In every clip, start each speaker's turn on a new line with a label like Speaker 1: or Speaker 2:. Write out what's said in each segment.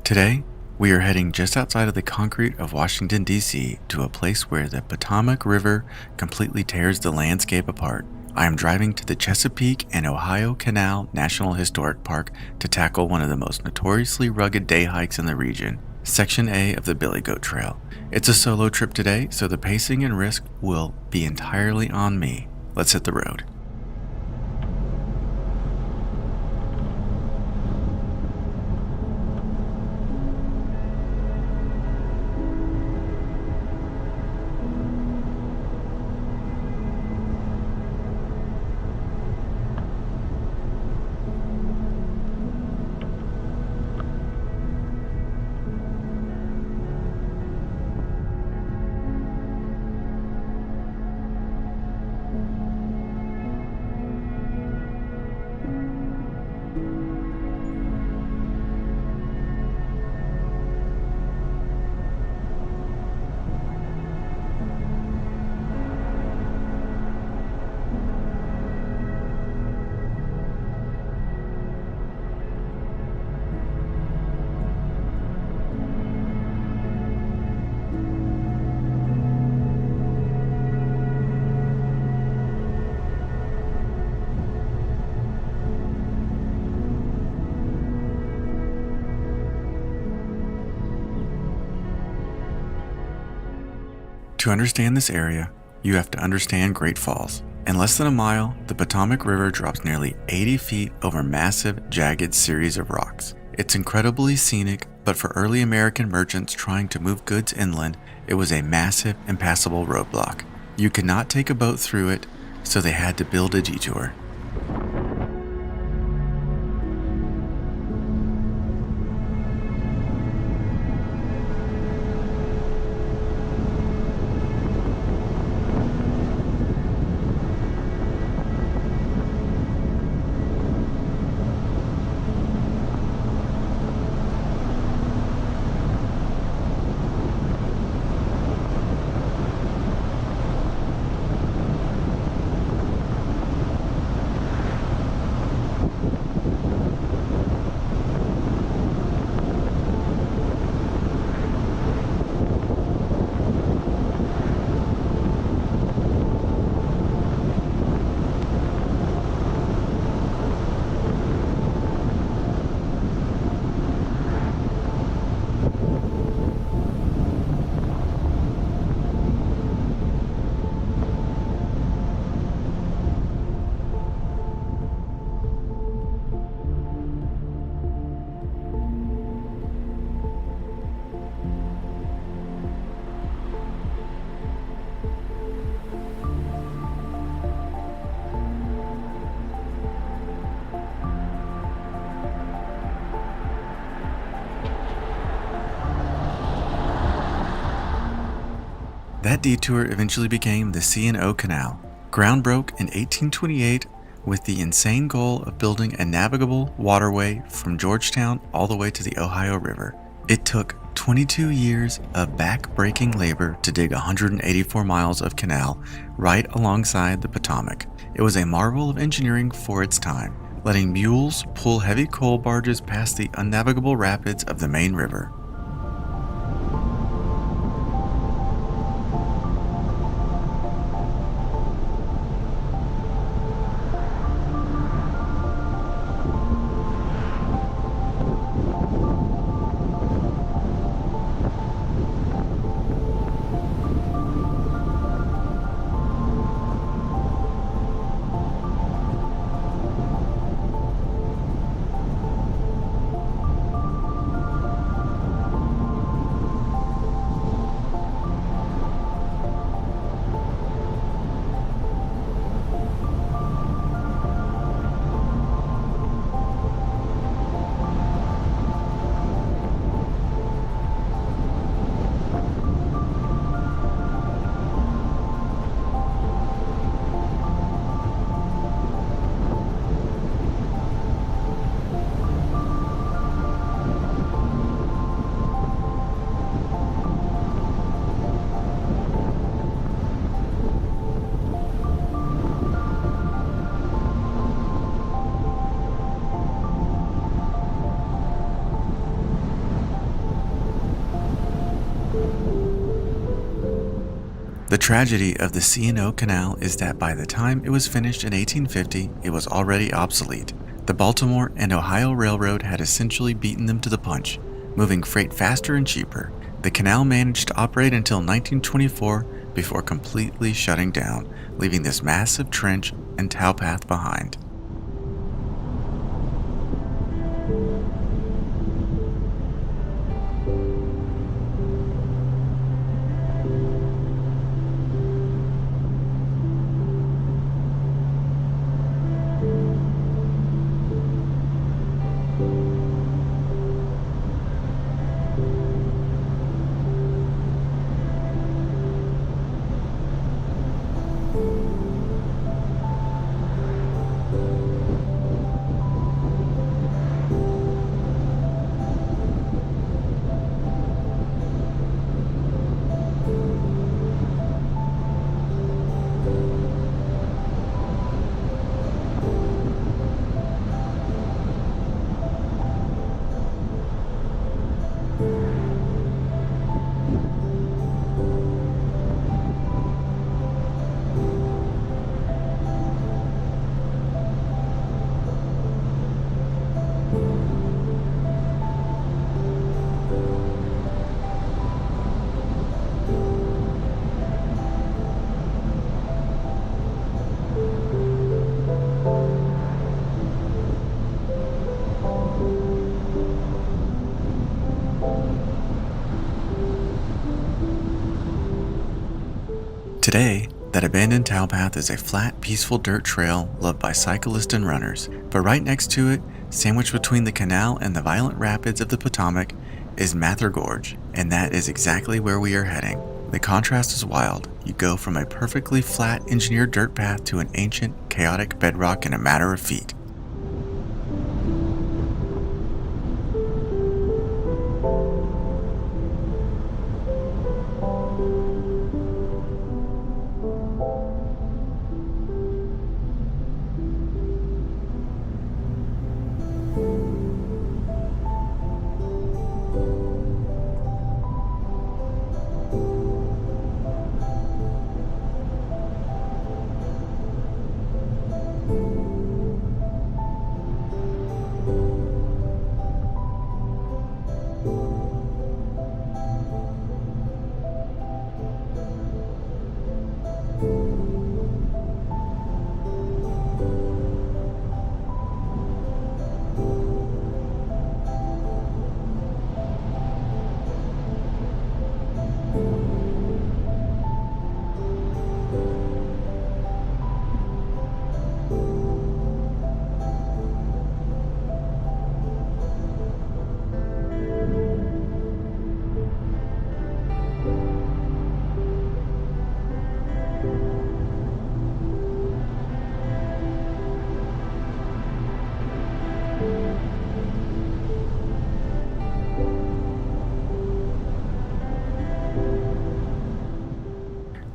Speaker 1: Today, we are heading just outside of the concrete of Washington, D.C. to a place where the Potomac River completely tears the landscape apart. I am driving to the Chesapeake and Ohio Canal National Historic Park to tackle one of the most notoriously rugged day hikes in the region, Section A of the Billy Goat Trail. It's a solo trip today, so the pacing and risk will be entirely on me. Let's hit the road. To understand this area, you have to understand Great Falls. In less than a mile, the Potomac River drops nearly 80 feet over massive, jagged series of rocks. It's incredibly scenic, but for early American merchants trying to move goods inland, it was a massive, impassable roadblock. You could not take a boat through it, so they had to build a detour. That detour eventually became the C&O Canal. Ground broke in 1828 with the insane goal of building a navigable waterway from Georgetown all the way to the Ohio River. It took 22 years of back-breaking labor to dig 184 miles of canal right alongside the Potomac. It was a marvel of engineering for its time, letting mules pull heavy coal barges past the unnavigable rapids of the main river. The tragedy of the C&O Canal is that by the time it was finished in 1850, it was already obsolete. The Baltimore and Ohio Railroad had essentially beaten them to the punch, moving freight faster and cheaper. The canal managed to operate until 1924 before completely shutting down, leaving this massive trench and towpath behind. Today, that abandoned towpath is a flat, peaceful dirt trail loved by cyclists and runners, but right next to it, sandwiched between the canal and the violent rapids of the Potomac, is Mather Gorge, and that is exactly where we are heading. The contrast is wild. You go from a perfectly flat, engineered dirt path to an ancient, chaotic bedrock in a matter of feet.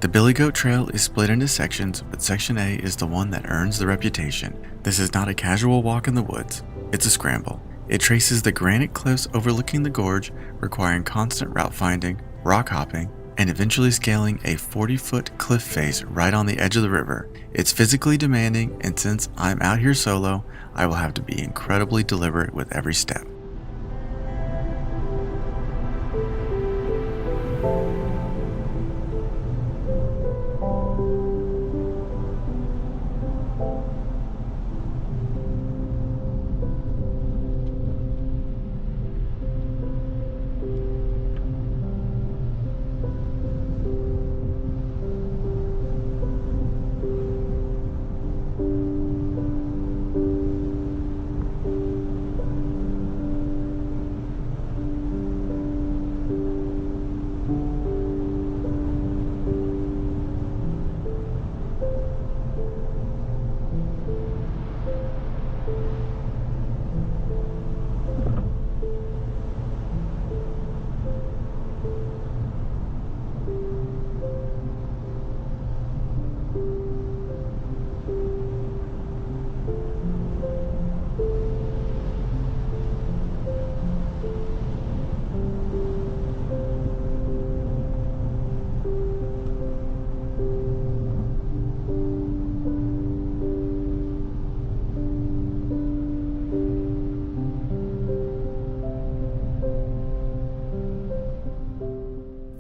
Speaker 1: The Billy Goat Trail is split into sections, but Section A is the one that earns the reputation. This is not a casual walk in the woods, it's a scramble. It traces the granite cliffs overlooking the gorge, requiring constant route finding, rock hopping, and eventually scaling a 40-foot cliff face right on the edge of the river. It's physically demanding, and since I'm out here solo, I will have to be incredibly deliberate with every step.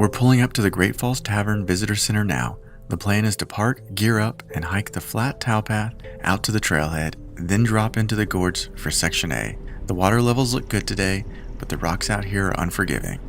Speaker 1: We're pulling up to the Great Falls Tavern Visitor Center now. The plan is to park, gear up, and hike the flat towpath out to the trailhead, then drop into the gorge for Section A. The water levels look good today, but the rocks out here are unforgiving.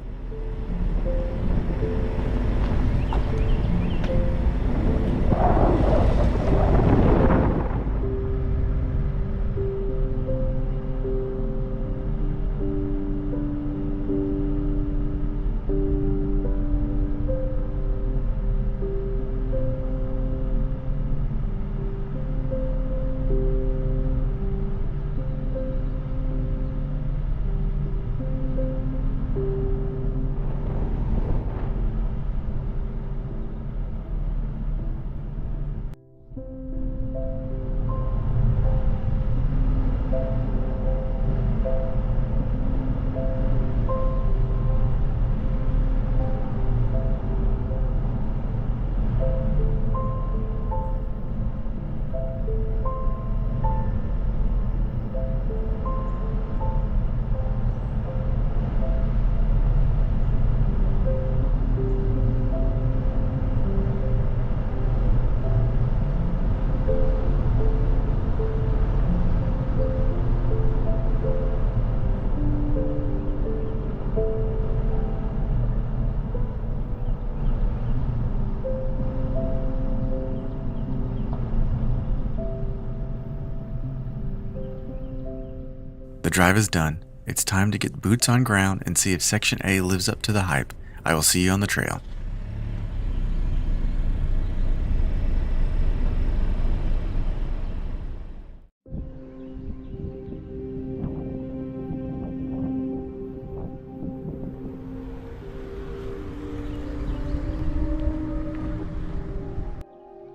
Speaker 1: The drive is done. It's time to get boots on ground and see if Section A lives up to the hype. I will see you on the trail.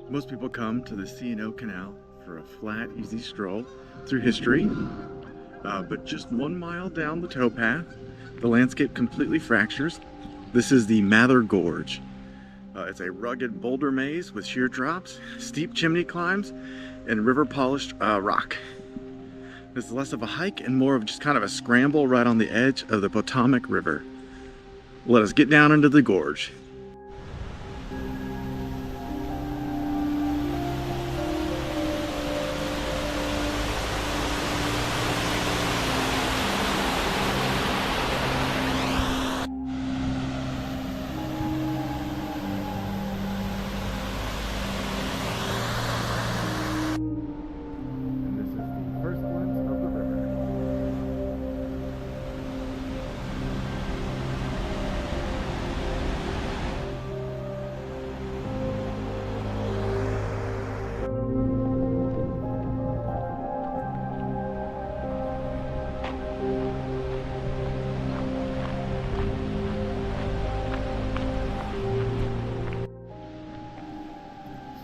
Speaker 1: Most people come to the C&O Canal for a flat, easy stroll through history. But just 1 mile down the towpath, the landscape completely fractures. This is the Mather Gorge. It's a rugged boulder maze with sheer drops, steep chimney climbs, and river-polished rock. This is less of a hike and more of just kind of a scramble right on the edge of the Potomac River. Let us get down into the gorge.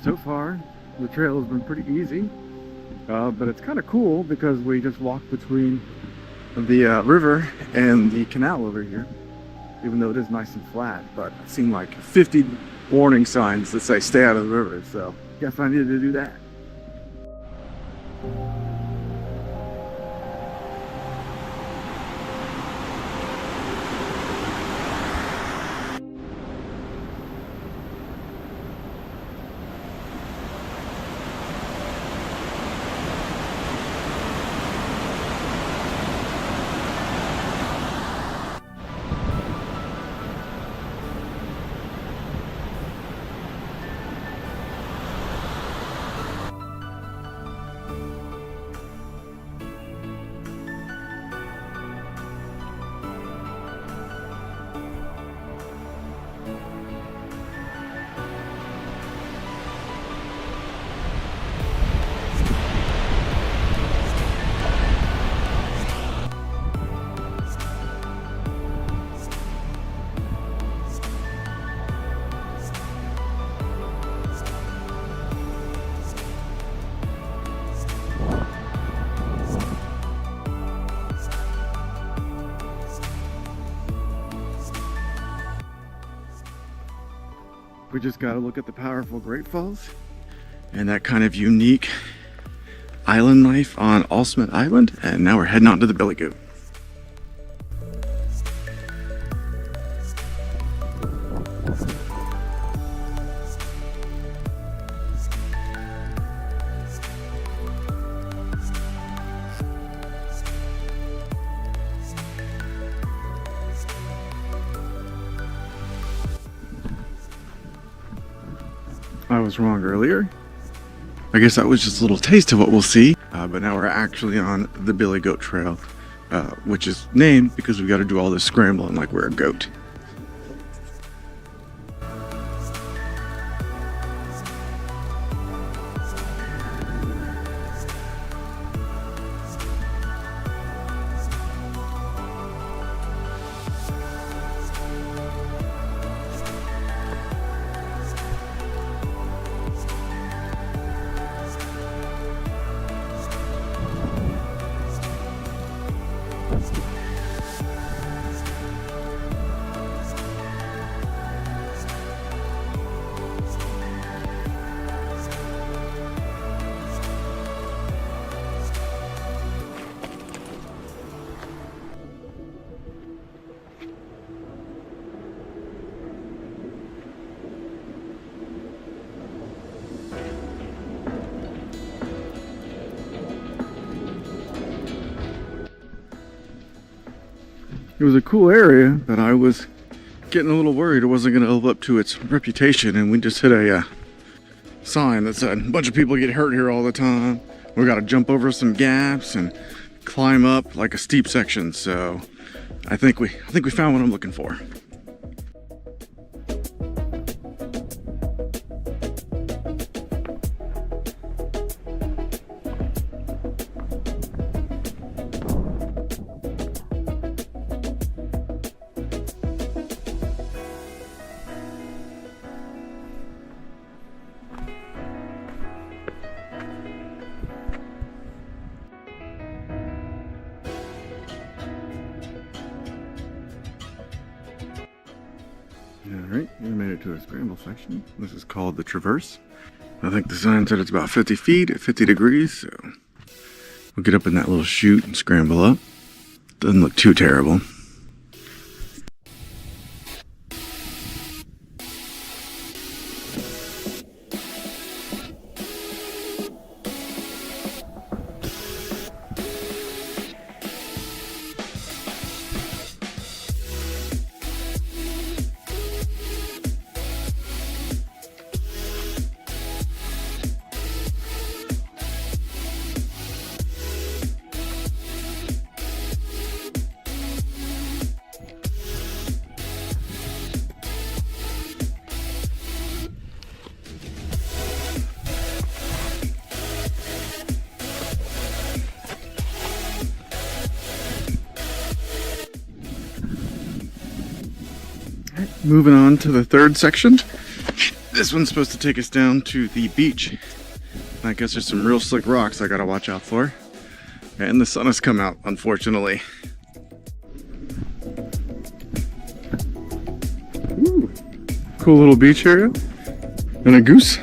Speaker 1: So far, the trail has been pretty easy, but it's kind of cool because we just walked between the river and the canal over here, even though it is nice and flat. But I've seen like 50 warning signs that say stay out of the river, so guess I needed to do that. We just got to look at the powerful Great Falls and that kind of unique island life on Alsmith Island, and now we're heading on to the Billy Goat. I was wrong earlier. I guess that was just a little taste of what we'll see. But now we're actually on the Billy Goat Trail, which is named because we got to do all this scrambling like we're a goat. It was a cool area, but I was getting a little worried it wasn't going to live up to its reputation, and we just hit a sign that said a bunch of people get hurt here all the time. We got to jump over some gaps and climb up like a steep section. So I think we found what I'm looking for. Alright, we made it to a scramble section. This is called the Traverse. I think the sign said it's about 50 feet at 50 degrees, so we'll get up in that little chute and scramble up. Doesn't look too terrible. Moving on to the third section. This one's supposed to take us down to the beach. I guess there's some real slick rocks I gotta watch out for. And the sun has come out, unfortunately. Ooh, cool little beach area. And a goose.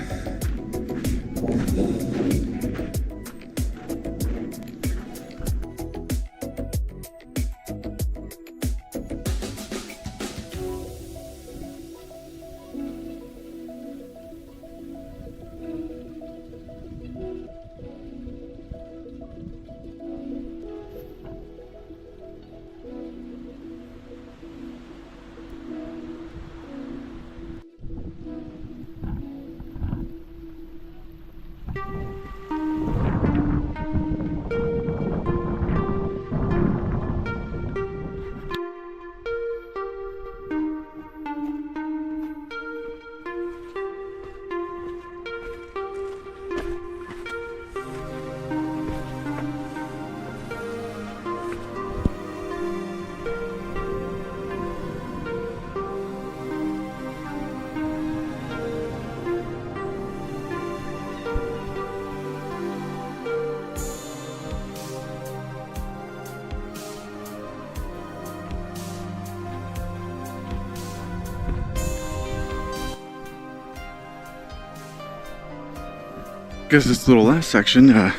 Speaker 1: Guess this little last section, we're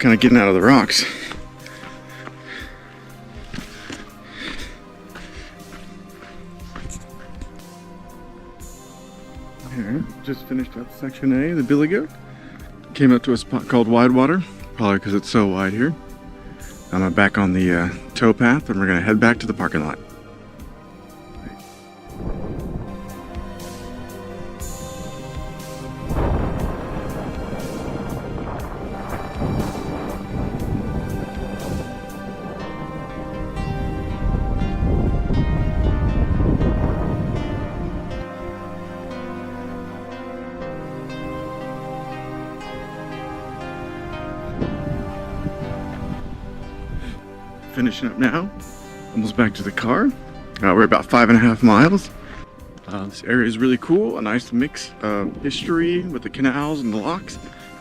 Speaker 1: kind of getting out of the rocks. Here, just finished up section A, the Billy Goat. Came up to a spot called Wide Water, probably because it's so wide here. I'm back on the towpath, and we're gonna head back to the parking lot. finishing up now. Almost back to the car. We're about 5.5 miles. This area is really cool. A nice mix of history with the canals and the locks,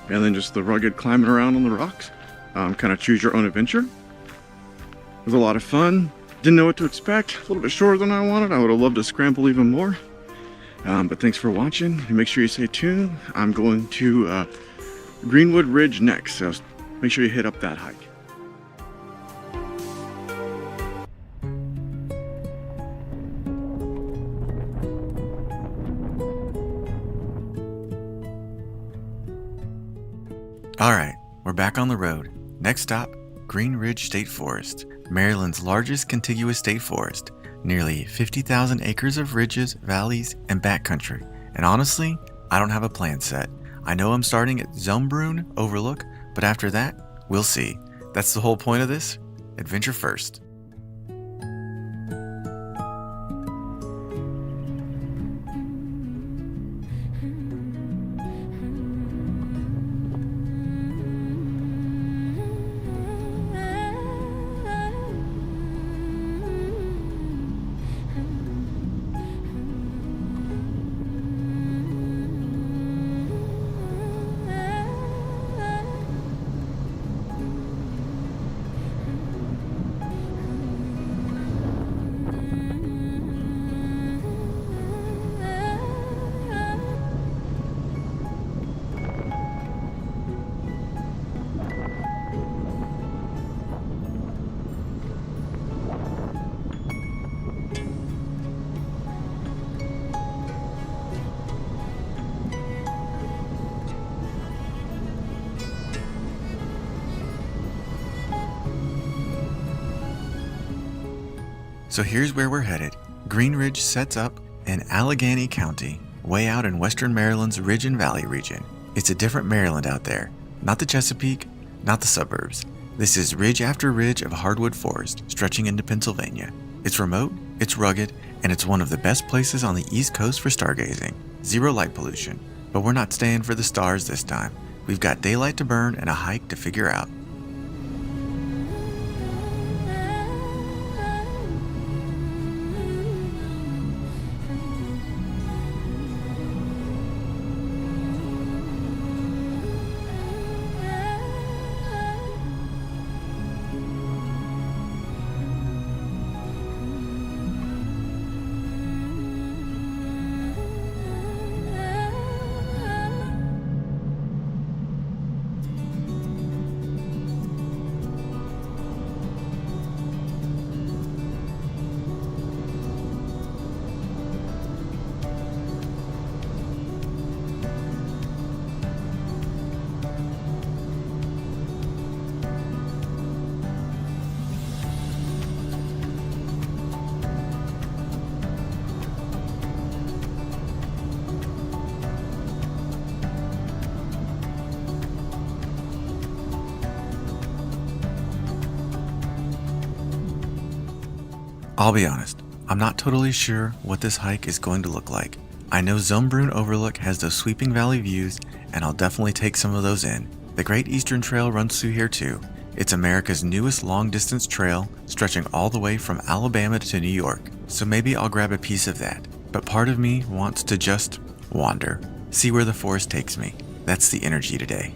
Speaker 1: and then just the rugged climbing around on the rocks. Kind of choose your own adventure. It was a lot of fun. Didn't know what to expect. A little bit shorter than I wanted. I would have loved to scramble even more. But thanks for watching. And make sure you stay tuned. I'm going to Greenwood Ridge next, so make sure you hit up that hike. Alright, we're back on the road. Next stop, Green Ridge State Forest, Maryland's largest contiguous state forest. Nearly 50,000 acres of ridges, valleys, and backcountry. And honestly, I don't have a plan set. I know I'm starting at Zumbrunn Overlook, but after that, we'll see. That's the whole point of this. Adventure first. So here's where we're headed. Green Ridge sets up in Allegheny County, way out in western Maryland's Ridge and Valley region. It's a different Maryland out there. Not the Chesapeake, not the suburbs. This is ridge after ridge of hardwood forest stretching into Pennsylvania. It's remote, it's rugged, and it's one of the best places on the East Coast for stargazing. Zero light pollution. But we're not staying for the stars this time. We've got daylight to burn and a hike to figure out. I'll be honest, I'm not totally sure what this hike is going to look like. I know Zumbrunn Overlook has those sweeping valley views, and I'll definitely take some of those in. The Great Eastern Trail runs through here too. It's America's newest long-distance trail, stretching all the way from Alabama to New York, so maybe I'll grab a piece of that. But part of me wants to just wander, see where the forest takes me. That's the energy today.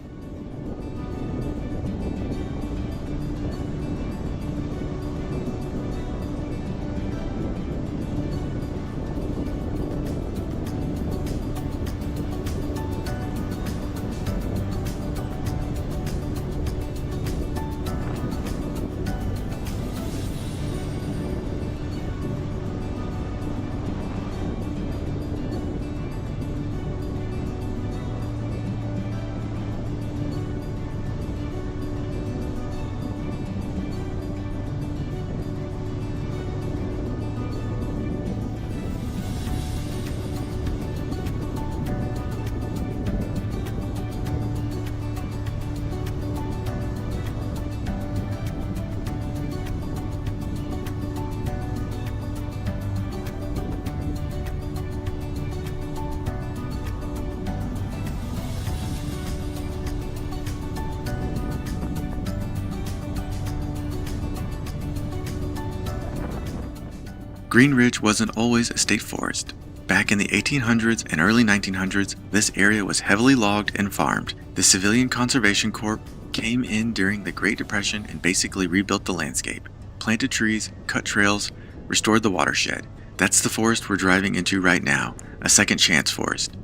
Speaker 1: Green Ridge wasn't always a state forest. Back in the 1800s and early 1900s, this area was heavily logged and farmed. The Civilian Conservation Corps came in during the Great Depression and basically rebuilt the landscape, planted trees, cut trails, restored the watershed. That's the forest we're driving into right now, a second chance forest.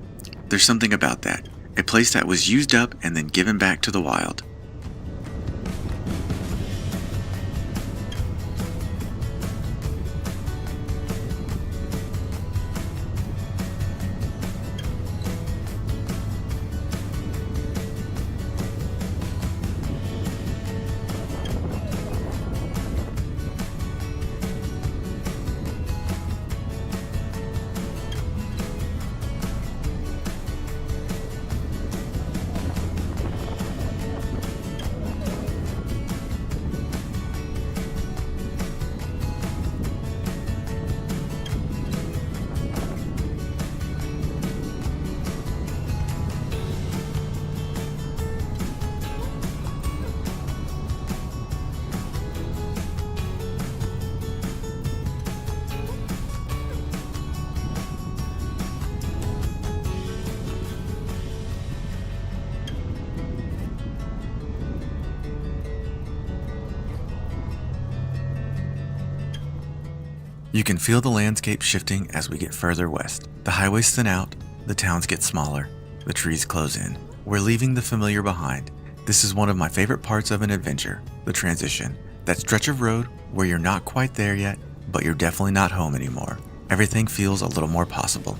Speaker 1: There's something about that, a place that was used up and then given back to the wild. You can feel the landscape shifting as we get further west. The highways thin out, the towns get smaller, the trees close in. We're leaving the familiar behind. This is one of my favorite parts of an adventure, the transition. That stretch of road where you're not quite there yet, but you're definitely not home anymore. Everything feels a little more possible.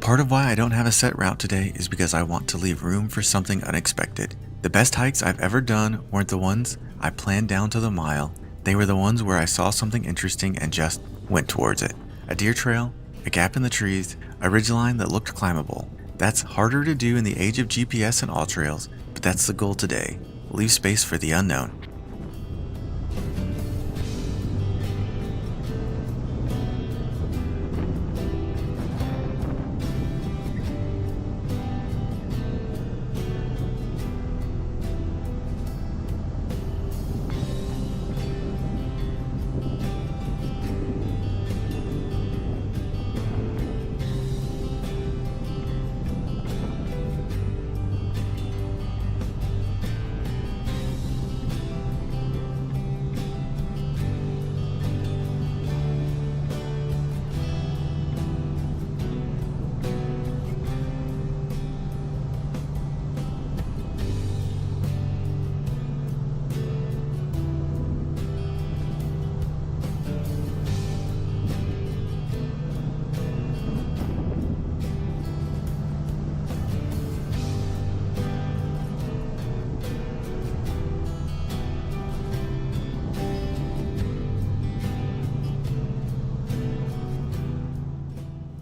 Speaker 1: Part of why I don't have a set route today is because I want to leave room for something unexpected. The best hikes I've ever done weren't the ones I planned down to the mile. They were the ones where I saw something interesting and just went towards it. A deer trail, a gap in the trees, a ridgeline that looked climbable. That's harder to do in the age of GPS and all trails, but that's the goal today. Leave space for the unknown.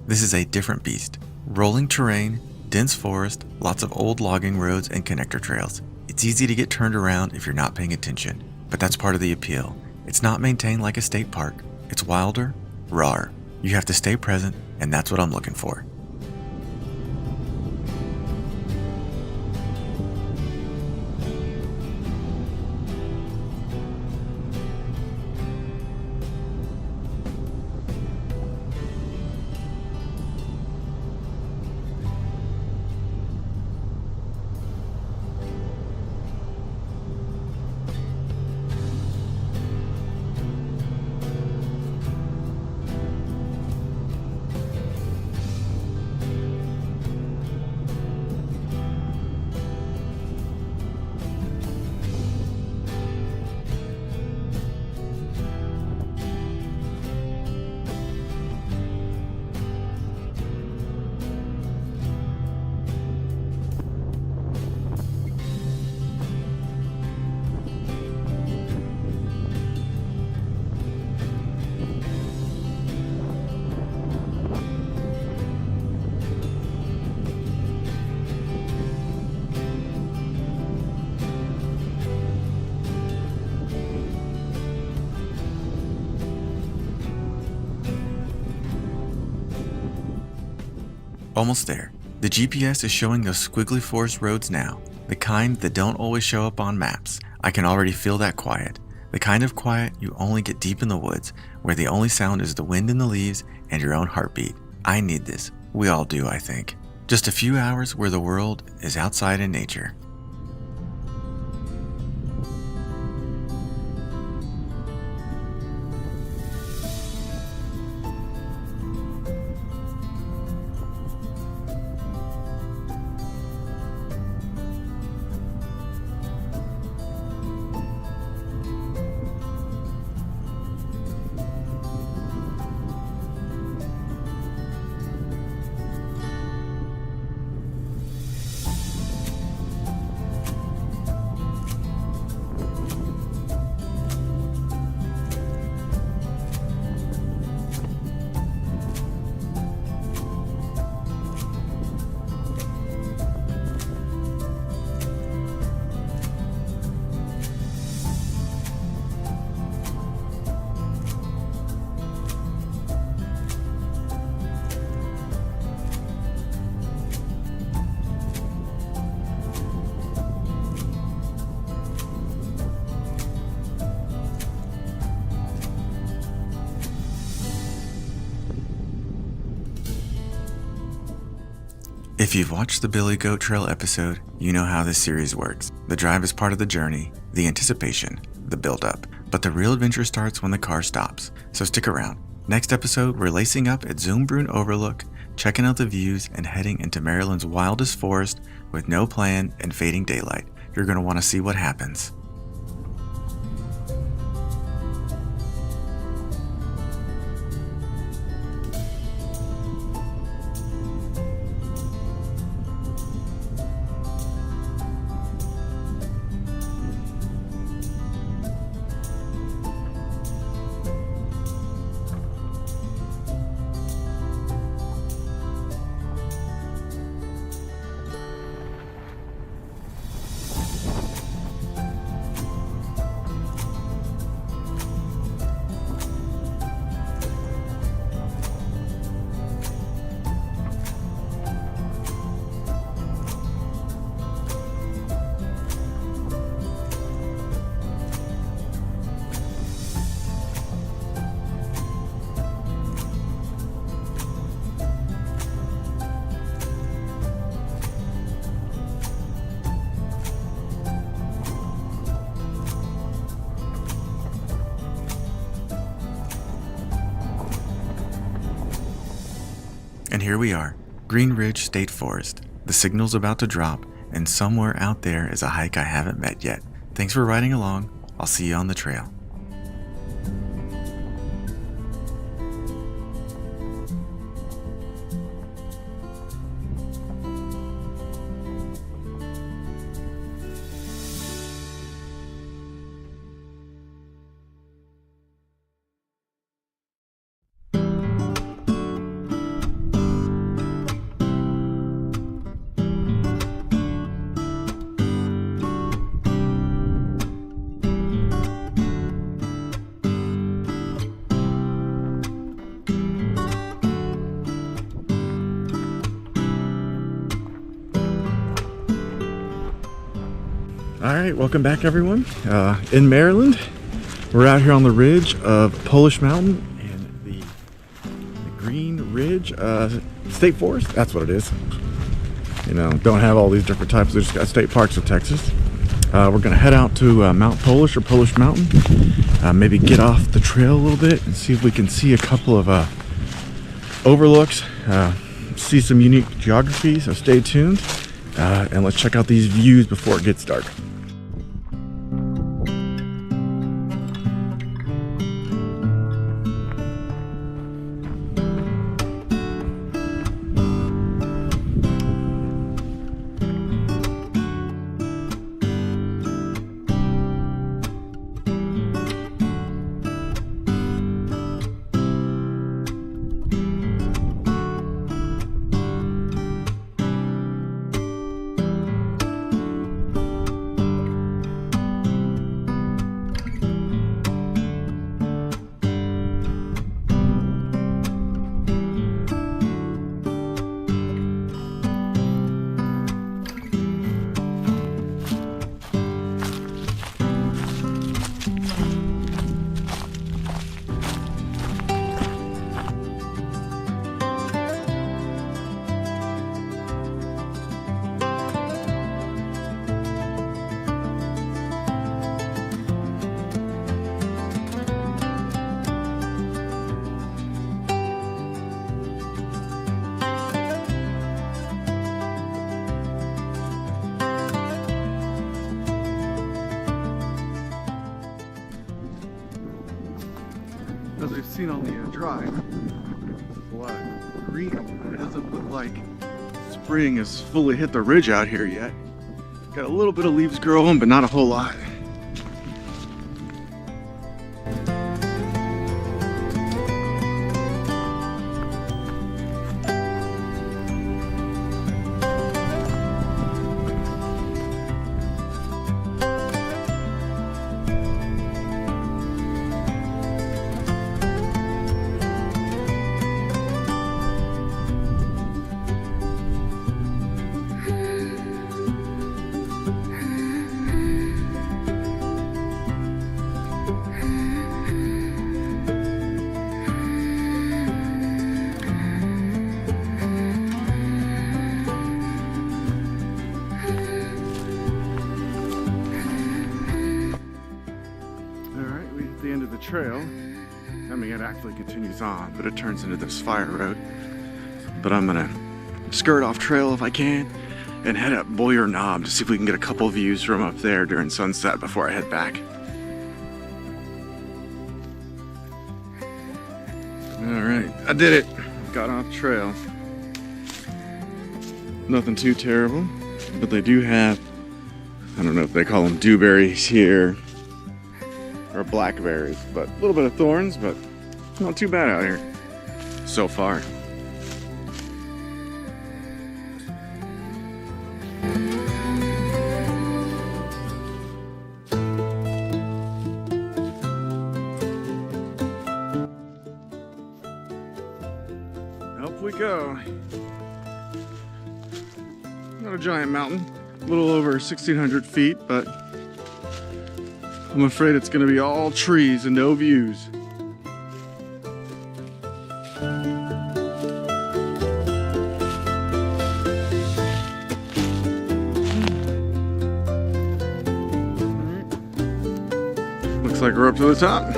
Speaker 1: This is a different beast. Rolling terrain, dense forest, lots of old logging roads and connector trails. It's easy to get turned around if you're not paying attention, but that's part of the appeal. It's not maintained like a state park. It's wilder, rawer. You have to stay present, and that's what I'm looking for. Almost there. The GPS is showing those squiggly forest roads now, the kind that don't always show up on maps. I can already feel that quiet, the kind of quiet you only get deep in the woods, where the only sound is the wind in the leaves and your own heartbeat. I need this. We all do, I think. Just a few hours where the world is outside in nature. If you've watched the Billy Goat Trail episode, you know how this series works. The drive is part of the journey, the anticipation, the build-up. But the real adventure starts when the car stops, so stick around. Next episode, we're lacing up at Zoombrunn Overlook, checking out the views and heading into Maryland's wildest forest with no plan and fading daylight. You're going to want to see what happens. And here we are, Green Ridge State Forest. The signal's about to drop, and somewhere out there is a hike I haven't met yet. Thanks for riding along. I'll see you on the trail. Alright, welcome back everyone. In Maryland, we're out here on the ridge of Polish Mountain and the Green Ridge State Forest. That's what it is. You know, don't have all these different types. They just got state parks of Texas. We're going to head out to Mount Polish or Polish Mountain. Maybe get off the trail a little bit and see if we can see a couple of overlooks. See some unique geography, so stay tuned. And let's check out these views before it gets dark. as we've seen on the drive, a lot of green. It doesn't look like spring has fully hit the ridge out here yet. Got a little bit of leaves growing, but not a whole lot. The end of the trail. I mean, it actually continues on, but it turns into this fire road. But I'm gonna skirt off trail if I can and head up Boyer Knob to see if we can get a couple views from up there during sunset before I head back. All right, I did it. Got off trail. Nothing too terrible, but they do have, I don't know if they call them dewberries here, or blackberries, but a little bit of thorns, but not too bad out here so far. Up we go. Not a giant mountain, a little over 1,600 feet, but I'm afraid it's going to be all trees and no views. Looks like we're up to the top.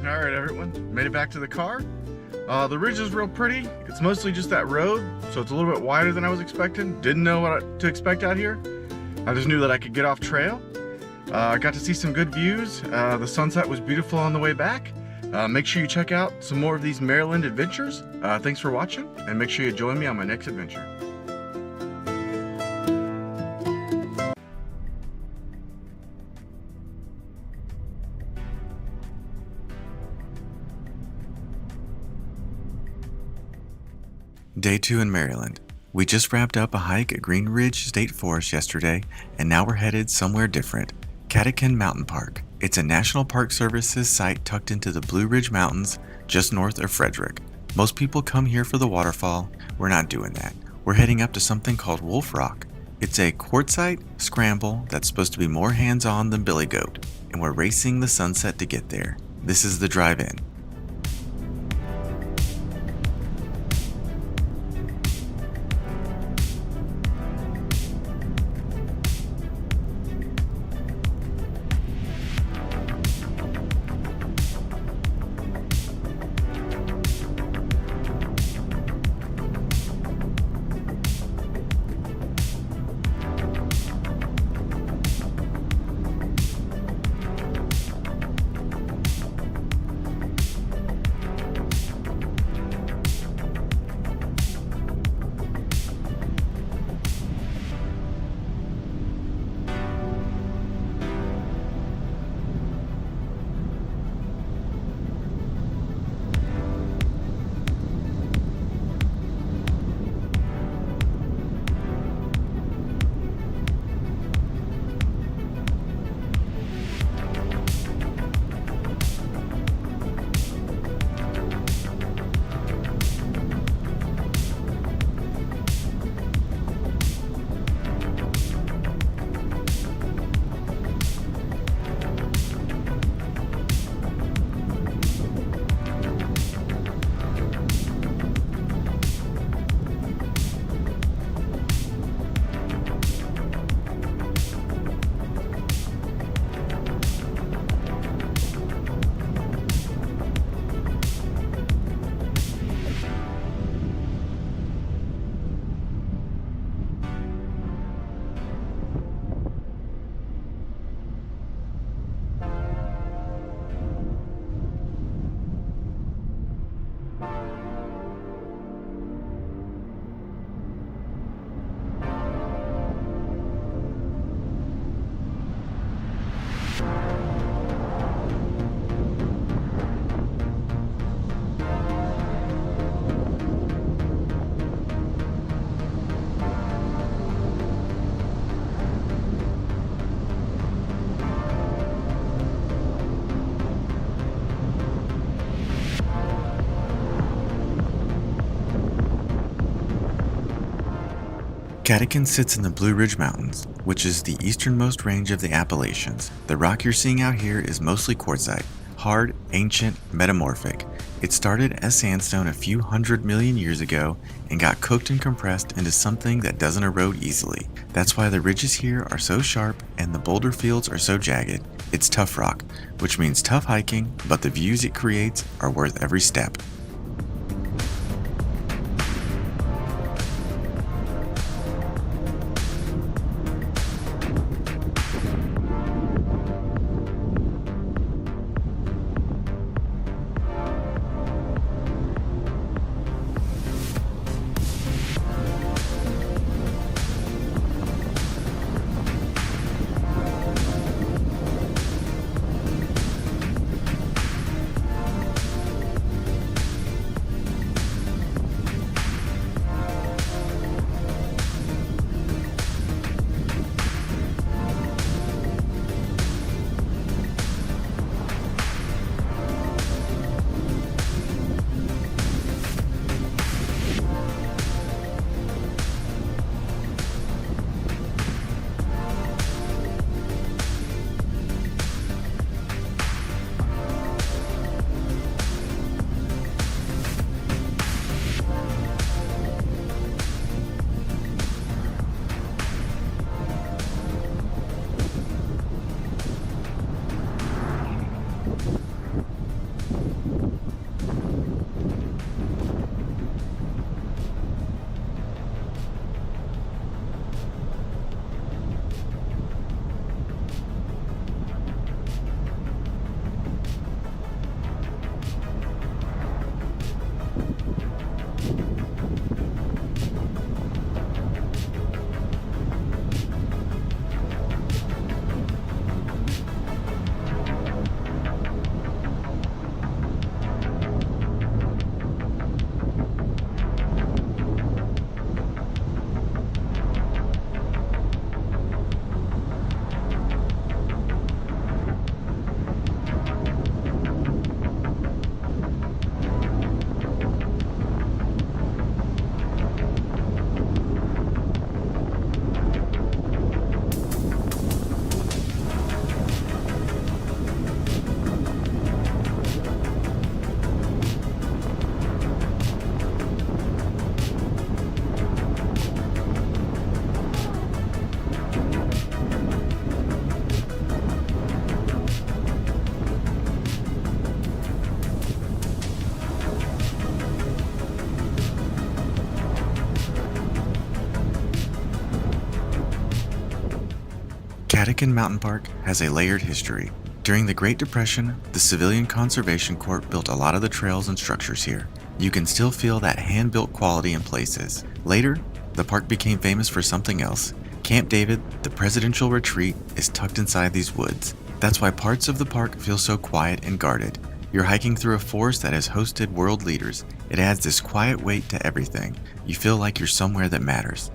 Speaker 1: Alright everyone, made it back to the car. The ridge is real pretty. It's mostly just that road, so it's a little bit wider than I was expecting. Didn't know what to expect out here. I just knew that I could get off trail. I got to see some good views. The sunset was beautiful on the way back. Make sure you check out some more of these Maryland adventures. Thanks for watching, and make sure you join me on my next adventure.
Speaker 2: Day 2 in Maryland. We just wrapped up a hike at Green Ridge State Forest yesterday, and now we're headed somewhere different. Catoctin Mountain Park. It's a National Park Services site tucked into the Blue Ridge Mountains, just north of Frederick. Most people come here for the waterfall. We're not doing that. We're heading up to something called Wolf Rock. It's a quartzite scramble that's supposed to be more hands-on than Billy Goat, and we're racing the sunset to get there. This is the drive-in. Catechin sits in the Blue Ridge Mountains, which is the easternmost range of the Appalachians. The rock you're seeing out here is mostly quartzite, hard, ancient, metamorphic. It started as sandstone a few 100 million years ago and got cooked and compressed into something that doesn't erode easily. That's why the ridges here are so sharp and the boulder fields are so jagged. It's tough rock, which means tough hiking, but the views it creates are worth every step. Catechin Mountain Park has a layered history. During the Great Depression, the Civilian Conservation Corps built a lot of the trails and structures here. You can still feel that hand-built quality in places. Later, the park became famous for something else. Camp David, the presidential retreat, is tucked inside these woods. That's why parts of the park feel so quiet and guarded. You're hiking through a forest that has hosted world leaders. It adds this quiet weight to everything. You feel like you're somewhere that matters.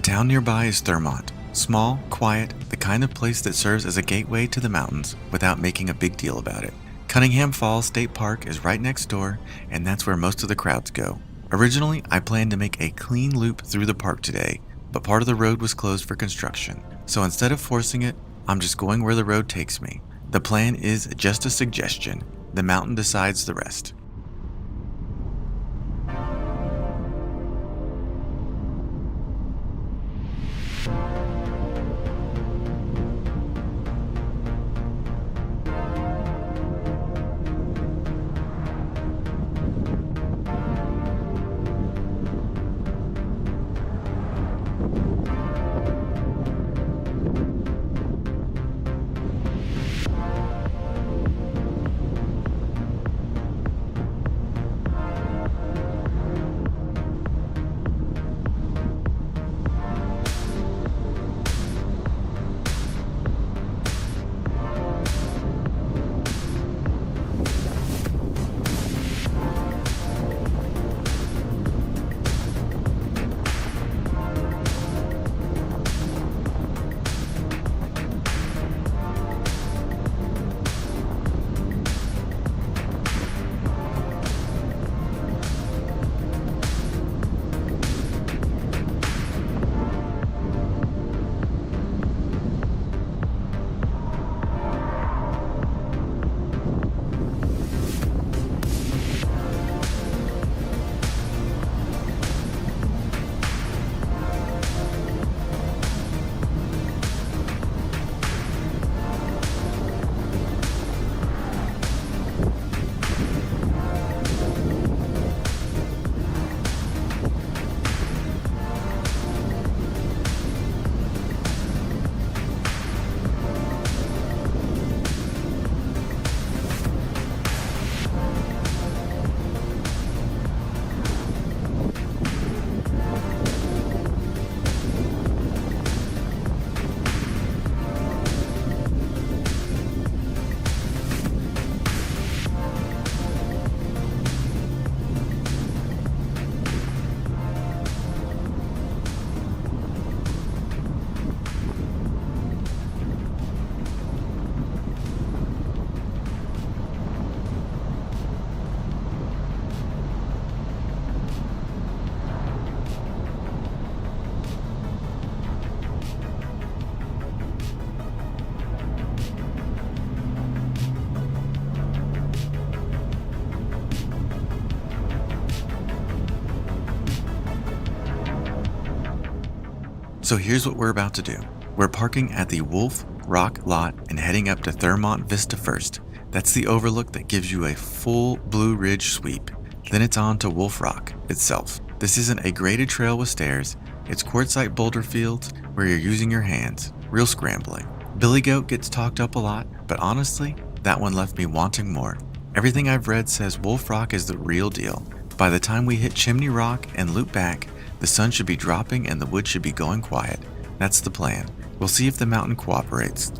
Speaker 2: town nearby is Thurmont. Small, quiet, the kind of place that serves as a gateway to the mountains without making a big deal about it. Cunningham Falls State Park is right next door, and that's where most of the crowds go. Originally, I planned to make a clean loop through the park today, but part of the road was closed for construction. So instead of forcing it, I'm just going where the road takes me. The plan is just a suggestion. The mountain decides the rest. So here's what we're about to do. We're parking at the Wolf Rock lot and heading up to Thurmont Vista first. That's the overlook that gives you a full Blue Ridge sweep. Then it's on to Wolf Rock itself. This isn't a graded trail with stairs. It's quartzite boulder fields where you're using your hands. Real scrambling. Billy Goat gets talked up a lot, but honestly, that one left me wanting more. Everything I've read says Wolf Rock is the real deal. By the time we hit Chimney Rock and loop back, the sun should be dropping and the wood should be going quiet. That's the plan. We'll see if the mountain cooperates.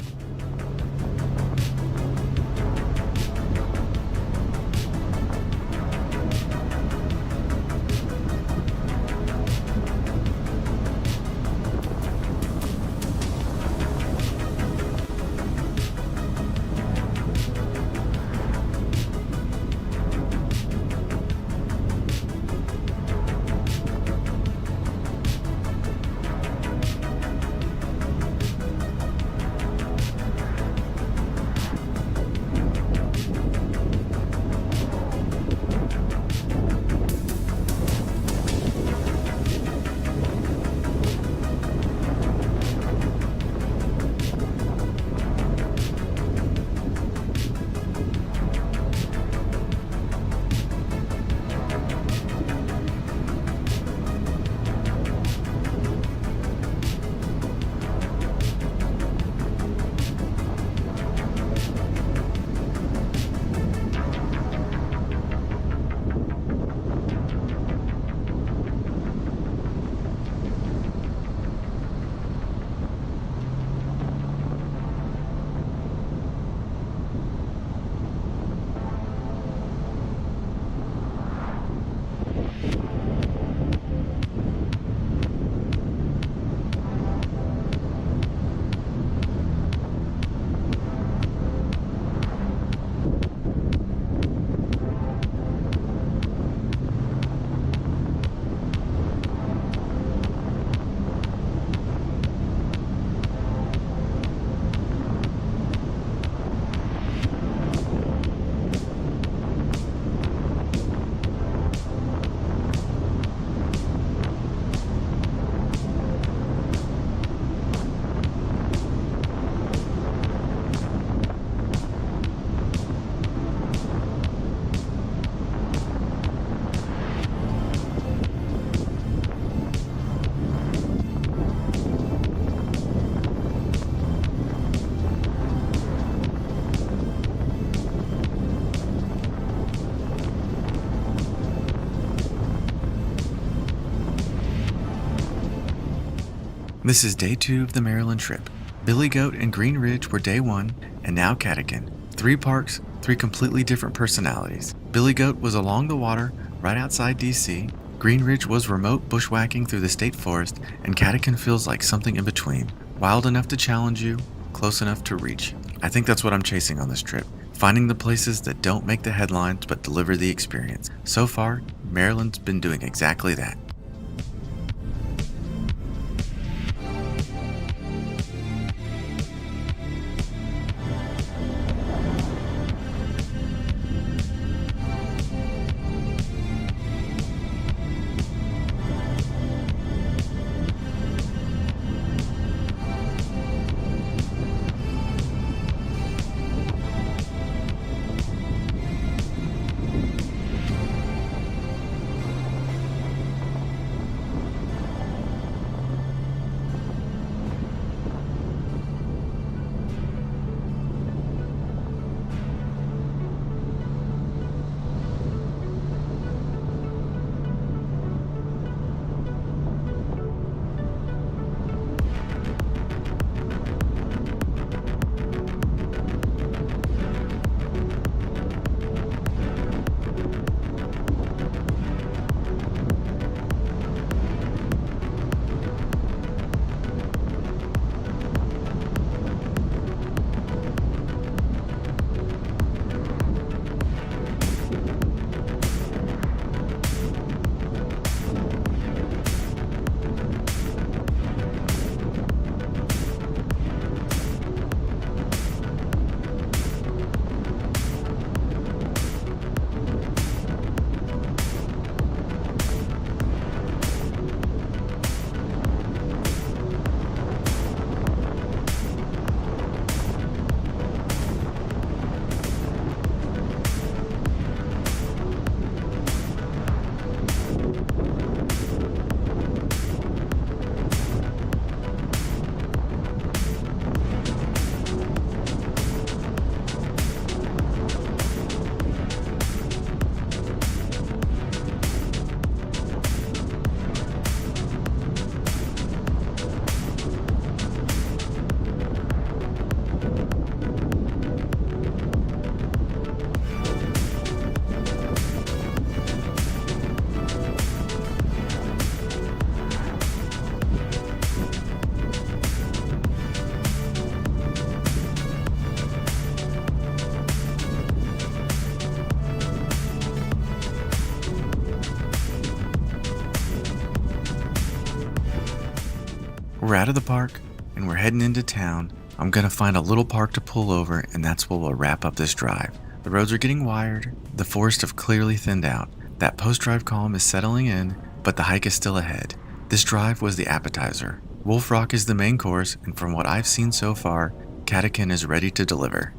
Speaker 1: This is day 2 of the Maryland trip. Billy Goat and Green Ridge were day 1, and now Catechin. 3 parks, 3 completely different personalities. Billy Goat was along the water, right outside DC. Green Ridge was remote bushwhacking through the state forest, and Catechin feels like something in between. Wild enough to challenge you, close enough to reach. I think that's what I'm chasing on this trip. Finding the places that don't make the headlines but deliver the experience. So far, Maryland's been doing exactly that. We're out of the park, and we're heading into town. I'm gonna find a little park to pull over, and that's where we'll wrap up this drive. The roads are getting wired, the forests have clearly thinned out. That post-drive calm is settling in, but the hike is still ahead. This drive was the appetizer. Wolf Rock is the main course, and from what I've seen so far, Catechin is ready to deliver.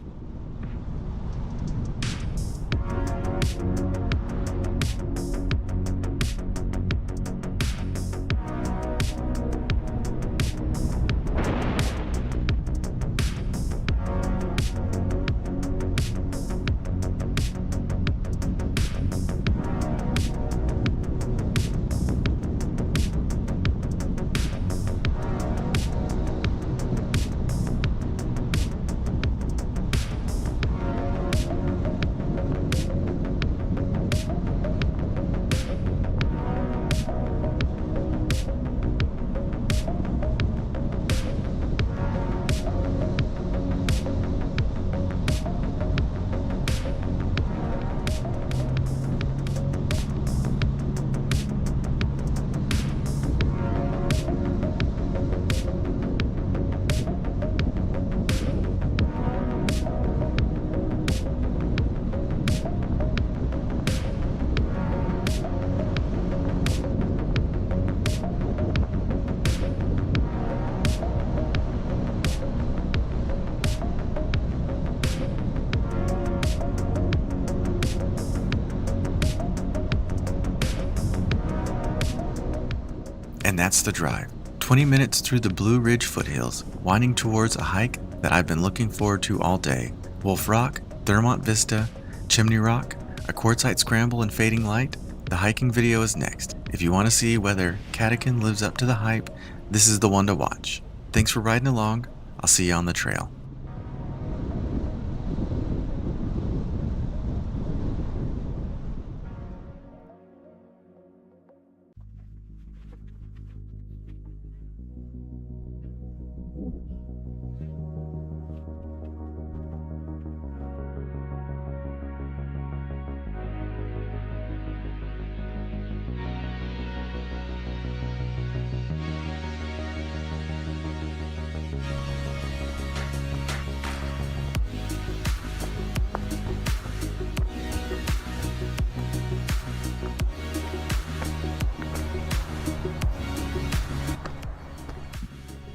Speaker 1: And that's the drive. 20 minutes through the Blue Ridge foothills, winding towards a hike that I've been looking forward to all day. Wolf Rock, Thermont Vista, Chimney Rock, a quartzite scramble and fading light. The hiking video is next. If you want to see whether Catechin lives up to the hype, This is the one to watch. Thanks for riding along. I'll see you on the trail.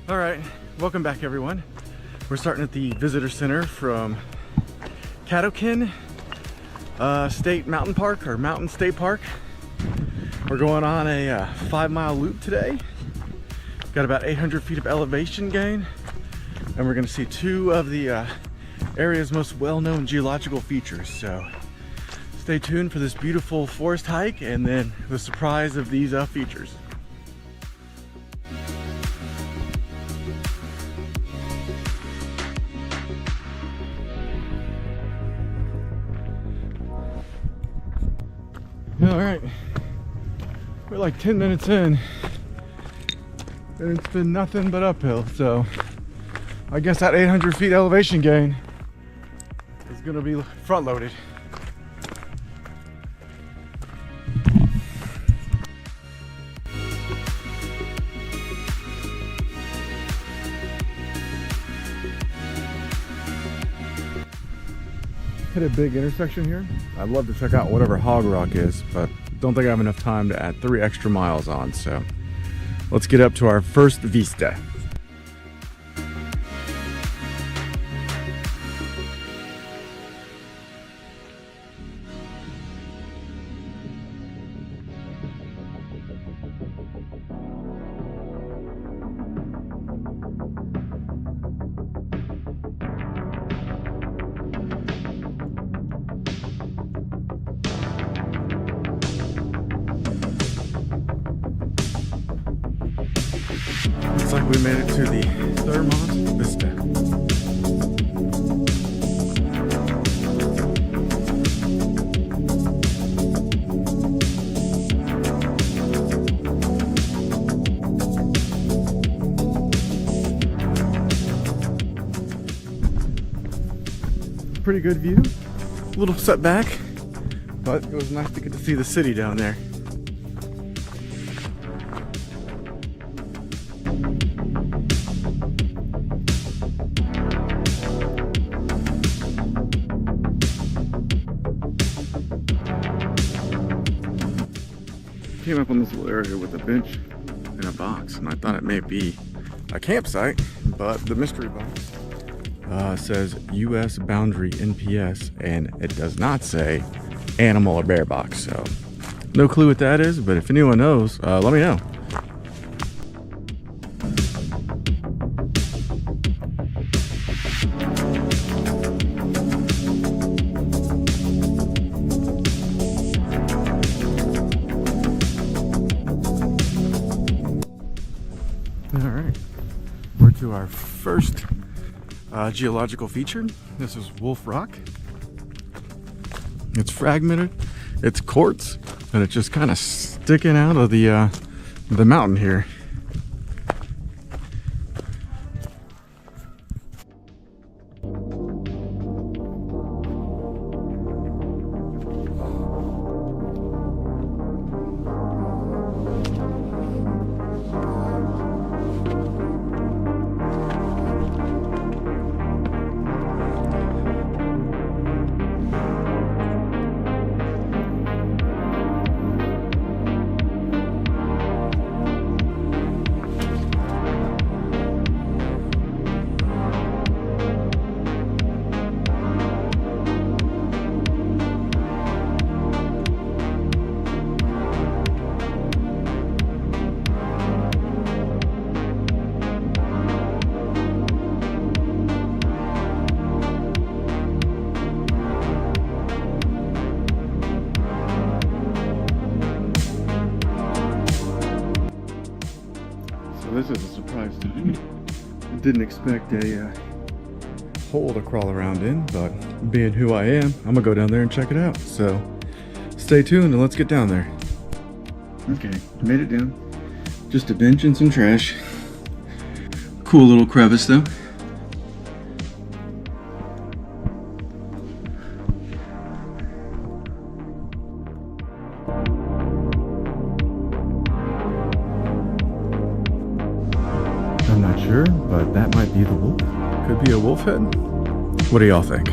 Speaker 2: All right, welcome back everyone. We're starting at the visitor center from Catoctin State Mountain Park, or Mountain State Park. We're going on a 5-mile loop today. Got about 800 feet of elevation gain, and we're gonna see 2 of the area's most well-known geological features. So stay tuned for this beautiful forest hike and then the surprise of these features. All right, we're like 10 minutes in and it's been nothing but uphill, so I guess that 800 feet elevation gain is gonna be front loaded. Hit a big intersection here. I'd love to check out whatever Hog Rock is, but don't think I have enough time to add 3 extra miles on, so let's get up to our first vista. Looks like we made it to the Thermont Vista. Pretty good view. A little setback, but it was nice to get to see the city down there. Came up on this little area with a bench and a box, and I thought it may be a campsite, but the mystery box says U.S. boundary NPS, and it does not say animal or bear box, so no clue what that is, but if anyone knows, let me know. Alright, we're to our first geological feature. This is Wolf Rock. It's fragmented, it's quartz, and it's just kind of sticking out of the mountain here.
Speaker 1: Didn't expect a hole to crawl around in, but being who I am, I'm gonna go down there and check it out. So stay tuned and let's get down there. Okay, made it down. Just a bench and some trash. Cool little crevice though. I'm not sure, but that might be the wolf. Could be a wolf head. What do y'all think?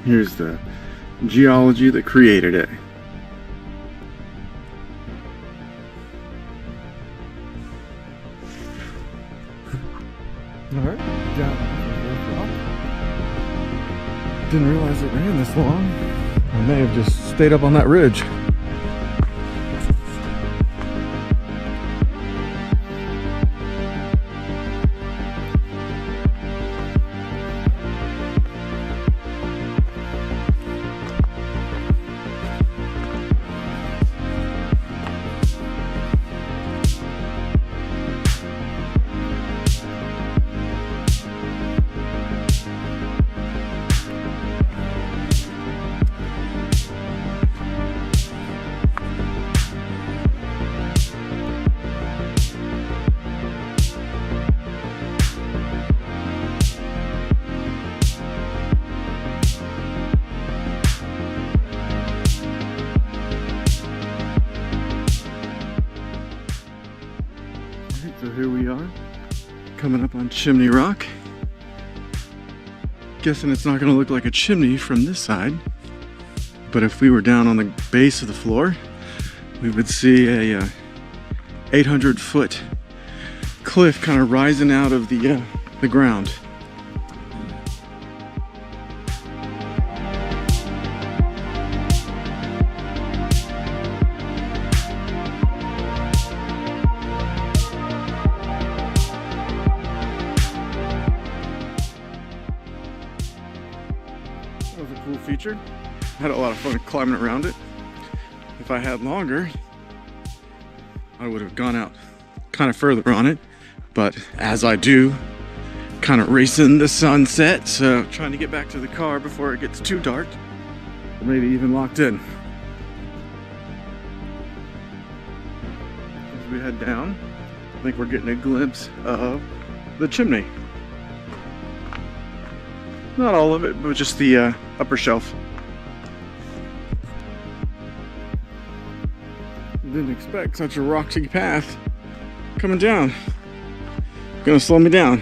Speaker 1: Here's the geology that created it. Alright, down. Didn't realize it ran this long. I may have just stayed up on that ridge. So here we are, coming up on Chimney Rock. Guessing it's not gonna look like a chimney from this side, but if we were down on the base of the floor, we would see a 800-foot cliff kind of rising out of the ground. That was a cool feature. I had a lot of fun climbing around it. If I had longer, I would have gone out kind of further on it, but as I do, kind of racing the sunset, so trying to get back to the car before it gets too dark, or maybe even locked in. As we head down, I think we're getting a glimpse of the chimney. Not all of it, but just the upper shelf. Didn't expect such a rocky path coming down. Gonna slow me down.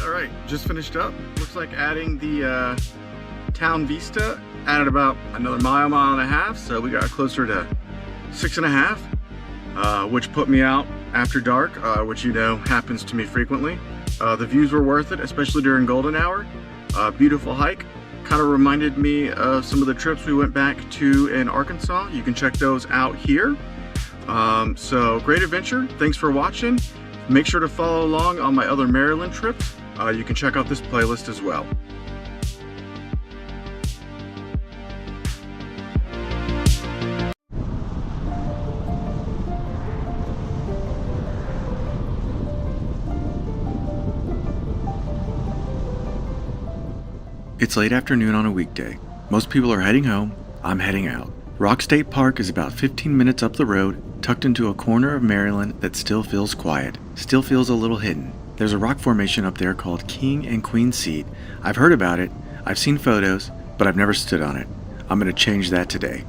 Speaker 1: All right, just finished up. Looks like adding the town vista added about another mile and a half, so we got closer to 6.5, which put me out after dark, which you know happens to me frequently. The views were worth it, especially during golden hour. Beautiful hike. Kind of reminded me of some of the trips we went back to in Arkansas. You can check those out here. So great adventure. Thanks for watching. Make sure to follow along on my other Maryland trips. You can check out this playlist as well.
Speaker 2: It's late afternoon on a weekday. Most people are heading home. I'm heading out. Rock State Park is about 15 minutes up the road, tucked into a corner of Maryland that still feels quiet, still feels a little hidden. There's a rock formation up there called King and Queen Seat. I've heard about it, I've seen photos,
Speaker 1: but I've never stood on it. I'm going to change that today.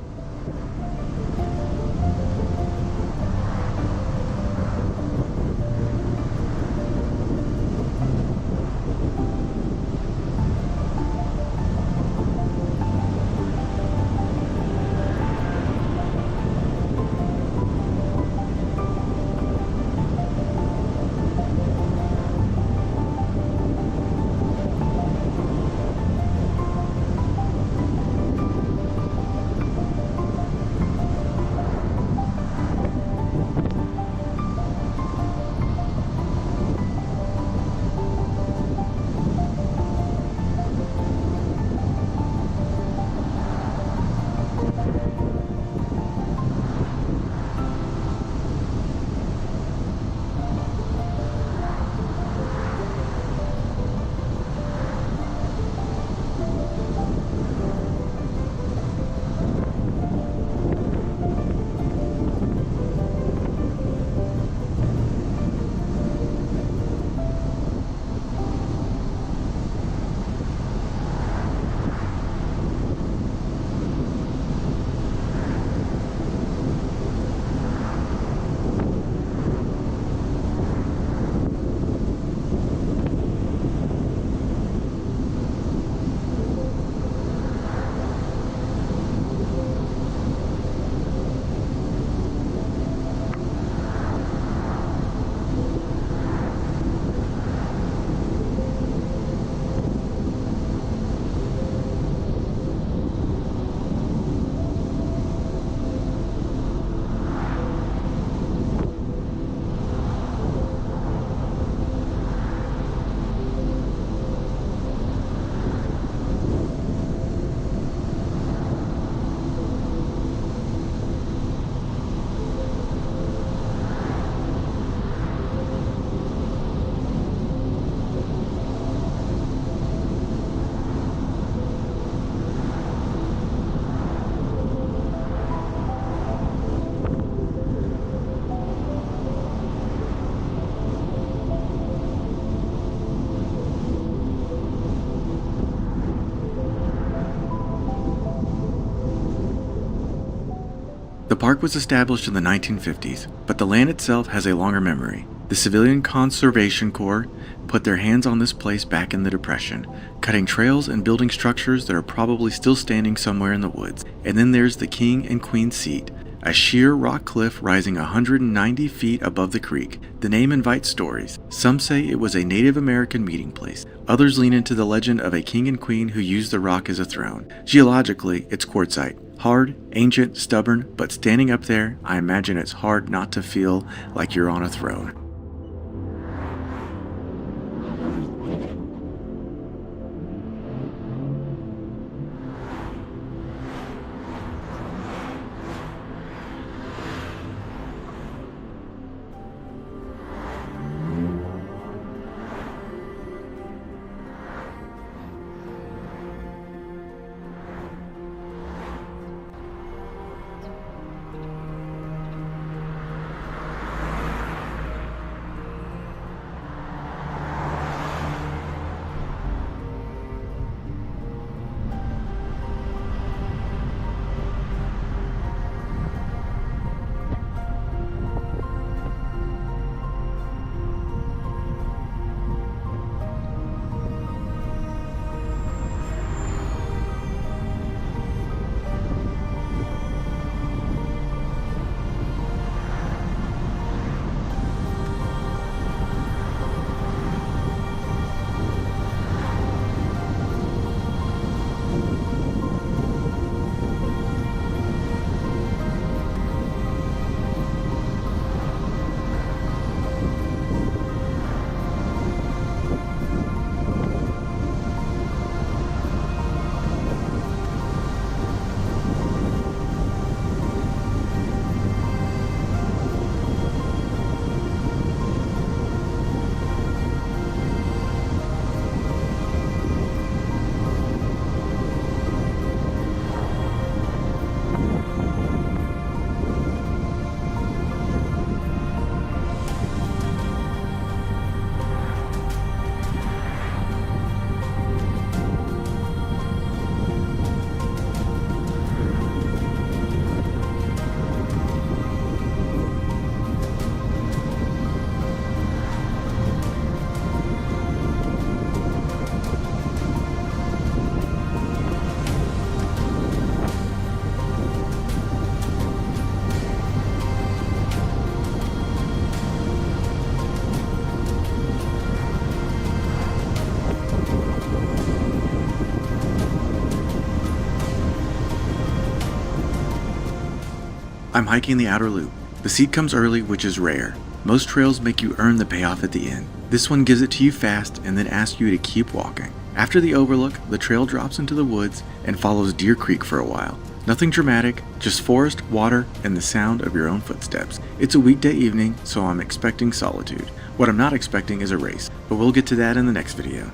Speaker 1: The park was established in the 1950s, but the land itself has a longer memory. The Civilian Conservation Corps put their hands on this place back in the Depression, cutting trails and building structures that are probably still standing somewhere in the woods. And then there's the King and Queen Seat, a sheer rock cliff rising 190 feet above the creek. The name invites stories. Some say it was a Native American meeting place. Others lean into the legend of a king and queen who used the rock as a throne. Geologically, it's quartzite. Hard, ancient, stubborn, but standing up there, I imagine it's hard not to feel like you're on a throne. I'm hiking the outer loop. The seat comes early, which is rare. Most trails make you earn the payoff at the end. This one gives it to you fast and then asks you to keep walking. After the overlook, the trail drops into the woods and follows Deer Creek for a while. Nothing dramatic, just forest, water, and the sound of your own footsteps. It's a weekday evening, so I'm expecting solitude. What I'm not expecting is a race, but we'll get to that in the next video.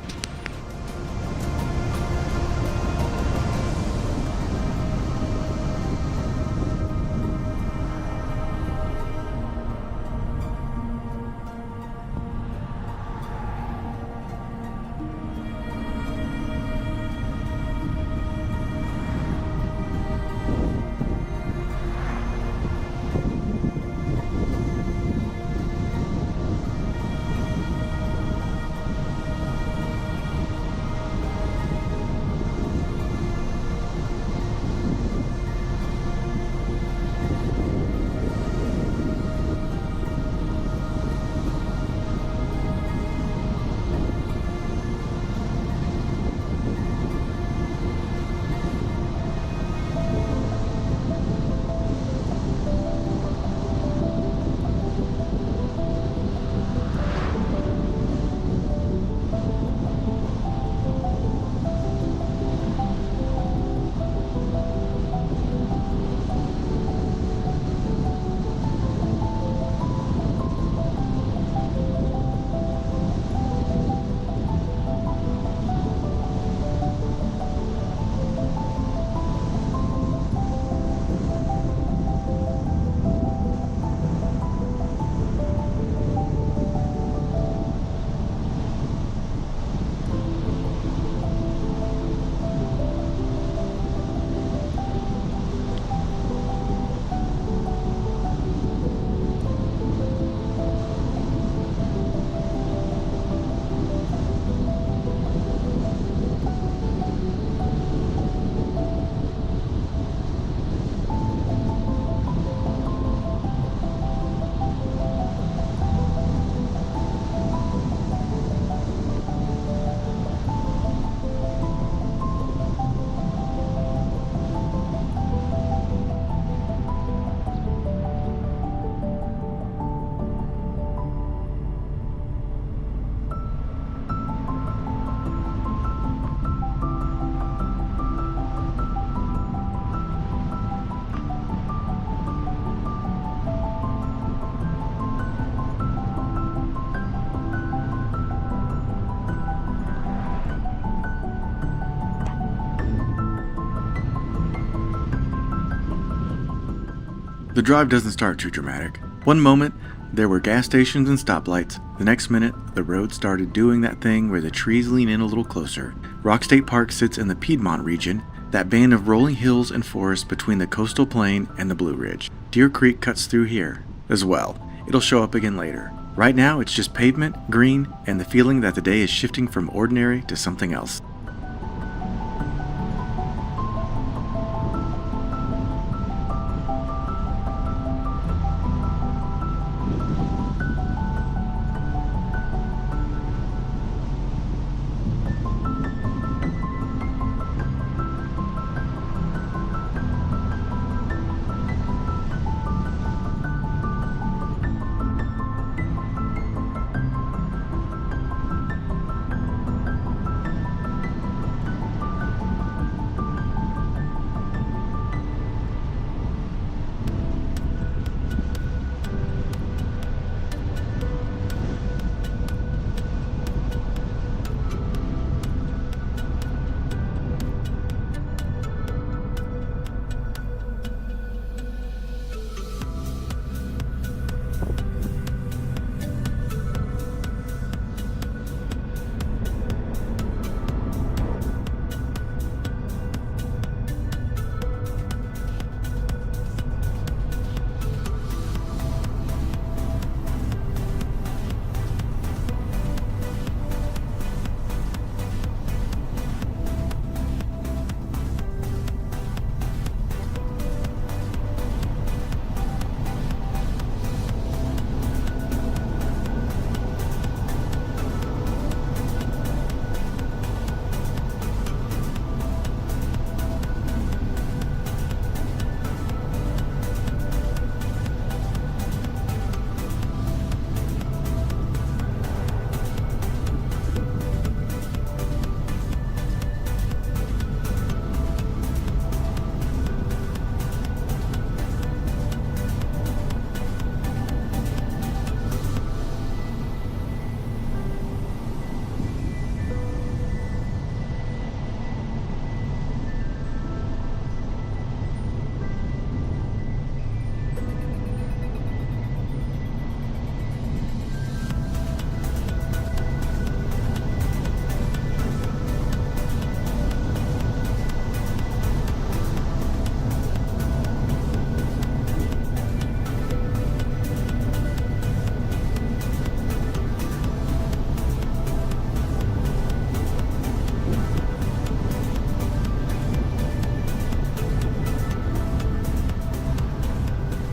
Speaker 1: The drive doesn't start too dramatic. One moment, there were gas stations and stoplights. The next minute, the road started doing that thing where the trees lean in a little closer. Rock State Park sits in the Piedmont region, that band of rolling hills and forests between the coastal plain and the Blue Ridge. Deer Creek cuts through here as well. It'll show up again later. Right now, it's just pavement, green, and the feeling that the day is shifting from ordinary to something else.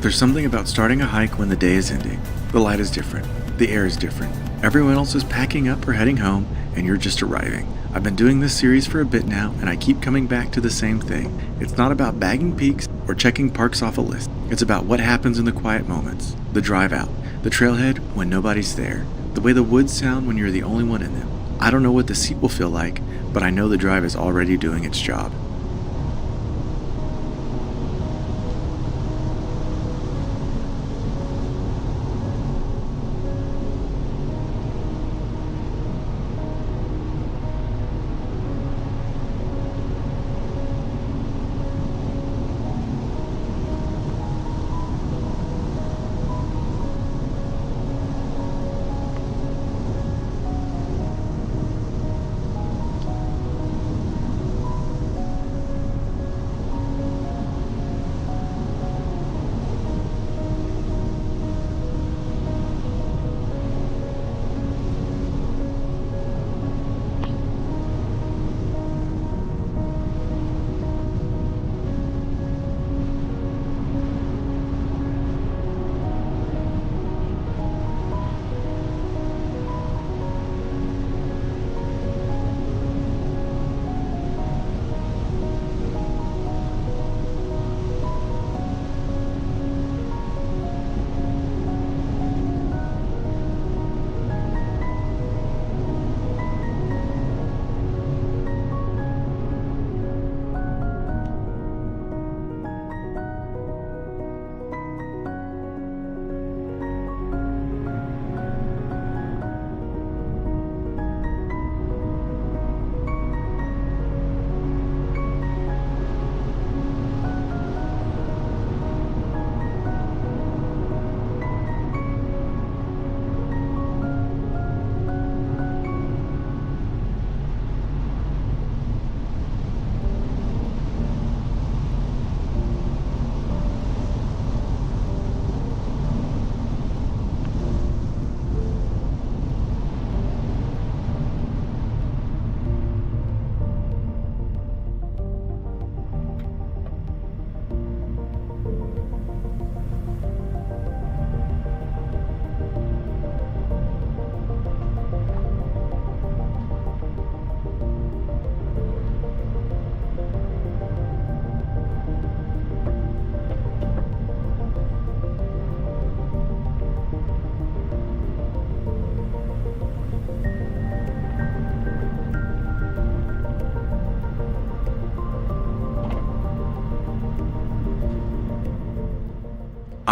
Speaker 1: There's something about starting a hike when the day is ending. The light is different. The air is different. Everyone else is packing up or heading home, and you're just arriving. I've been doing this series for a bit now, and I keep coming back to the same thing. It's not about bagging peaks or checking parks off a list. It's about what happens in the quiet moments. The drive out. The trailhead when nobody's there. The way the woods sound when you're the only one in them. I don't know what the seat will feel like, but I know the drive is already doing its job.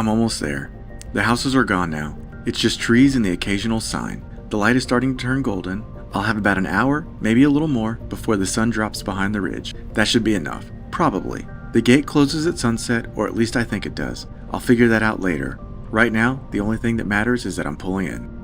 Speaker 1: I'm almost there. The houses are gone now. It's just trees and the occasional sign. The light is starting to turn golden. I'll have about an hour, maybe a little more, before the sun drops behind the ridge. That should be enough. Probably. The gate closes at sunset, or at least I think it does. I'll figure that out later. Right now, the only thing that matters is that I'm pulling in.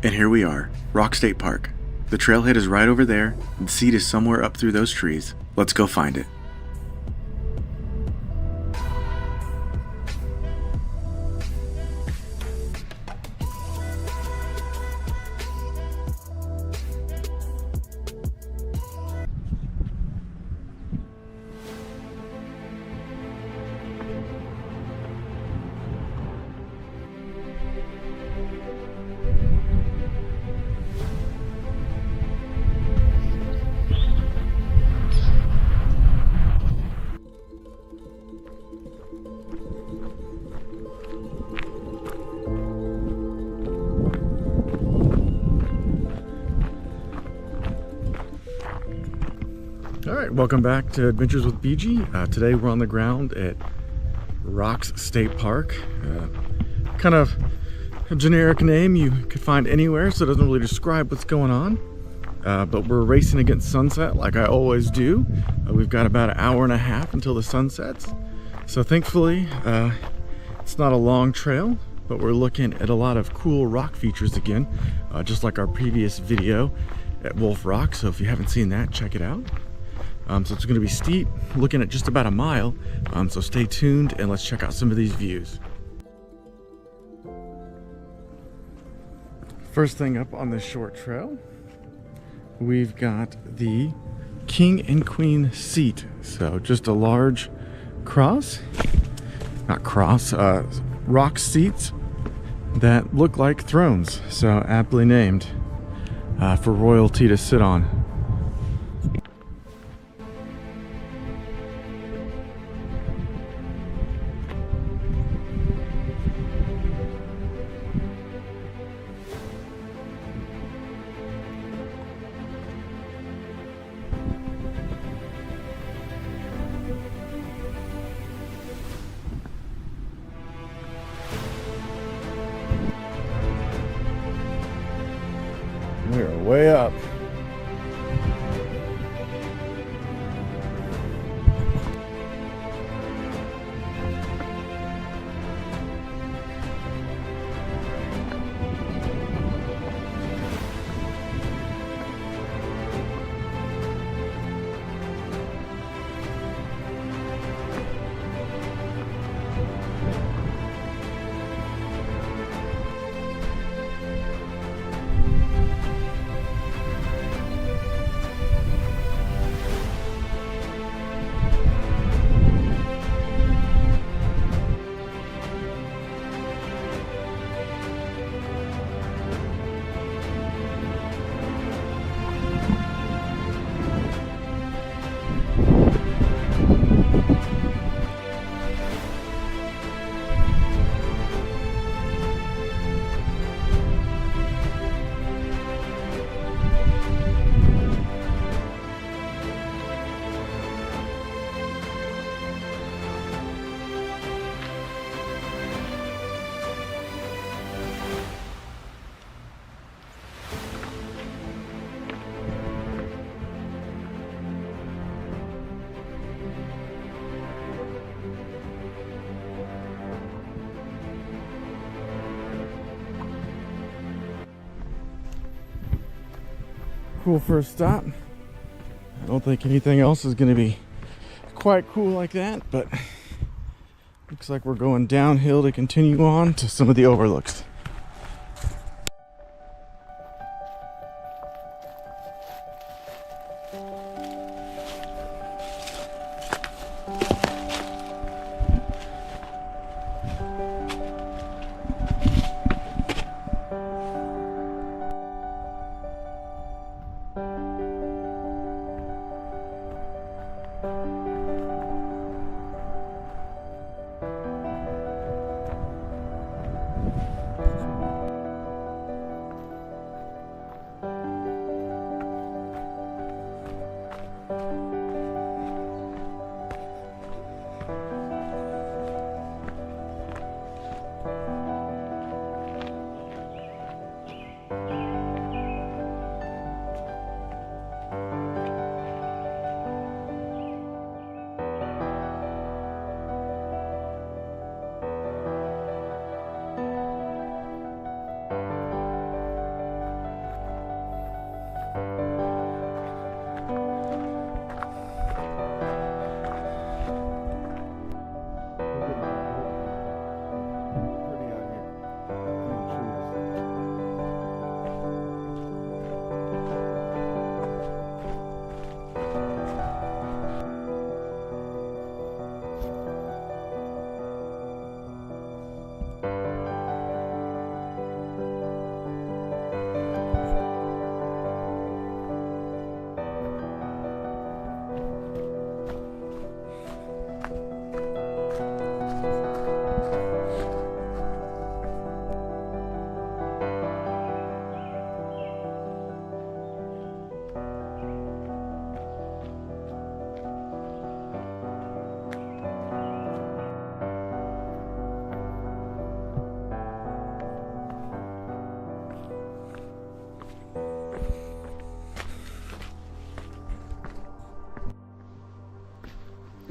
Speaker 1: And here we are, Rock State Park. The trailhead is right over there, and the seat is somewhere up through those trees. Let's go find it. Alright, welcome back to Adventures with BG. Today we're on the ground at Rocks State Park. Kind of a generic name you could find anywhere, so it doesn't really describe what's going on. But we're racing against sunset like I always do. We've got about an hour and a half until the sun sets. So thankfully, it's not a long trail, but we're looking at a lot of cool rock features again, just like our previous video at Wolf Rock. So if you haven't seen that, check it out. So it's going to be steep, looking at just about a mile. So stay tuned and let's check out some of these views. First thing up on this short trail, we've got the King and Queen seat. So just a large rock seats that look like thrones. So aptly named for royalty to sit on. We are way up. Cool first stop. I don't think anything else is going to be quite cool like that, but looks like we're going downhill to continue on to some of the overlooks.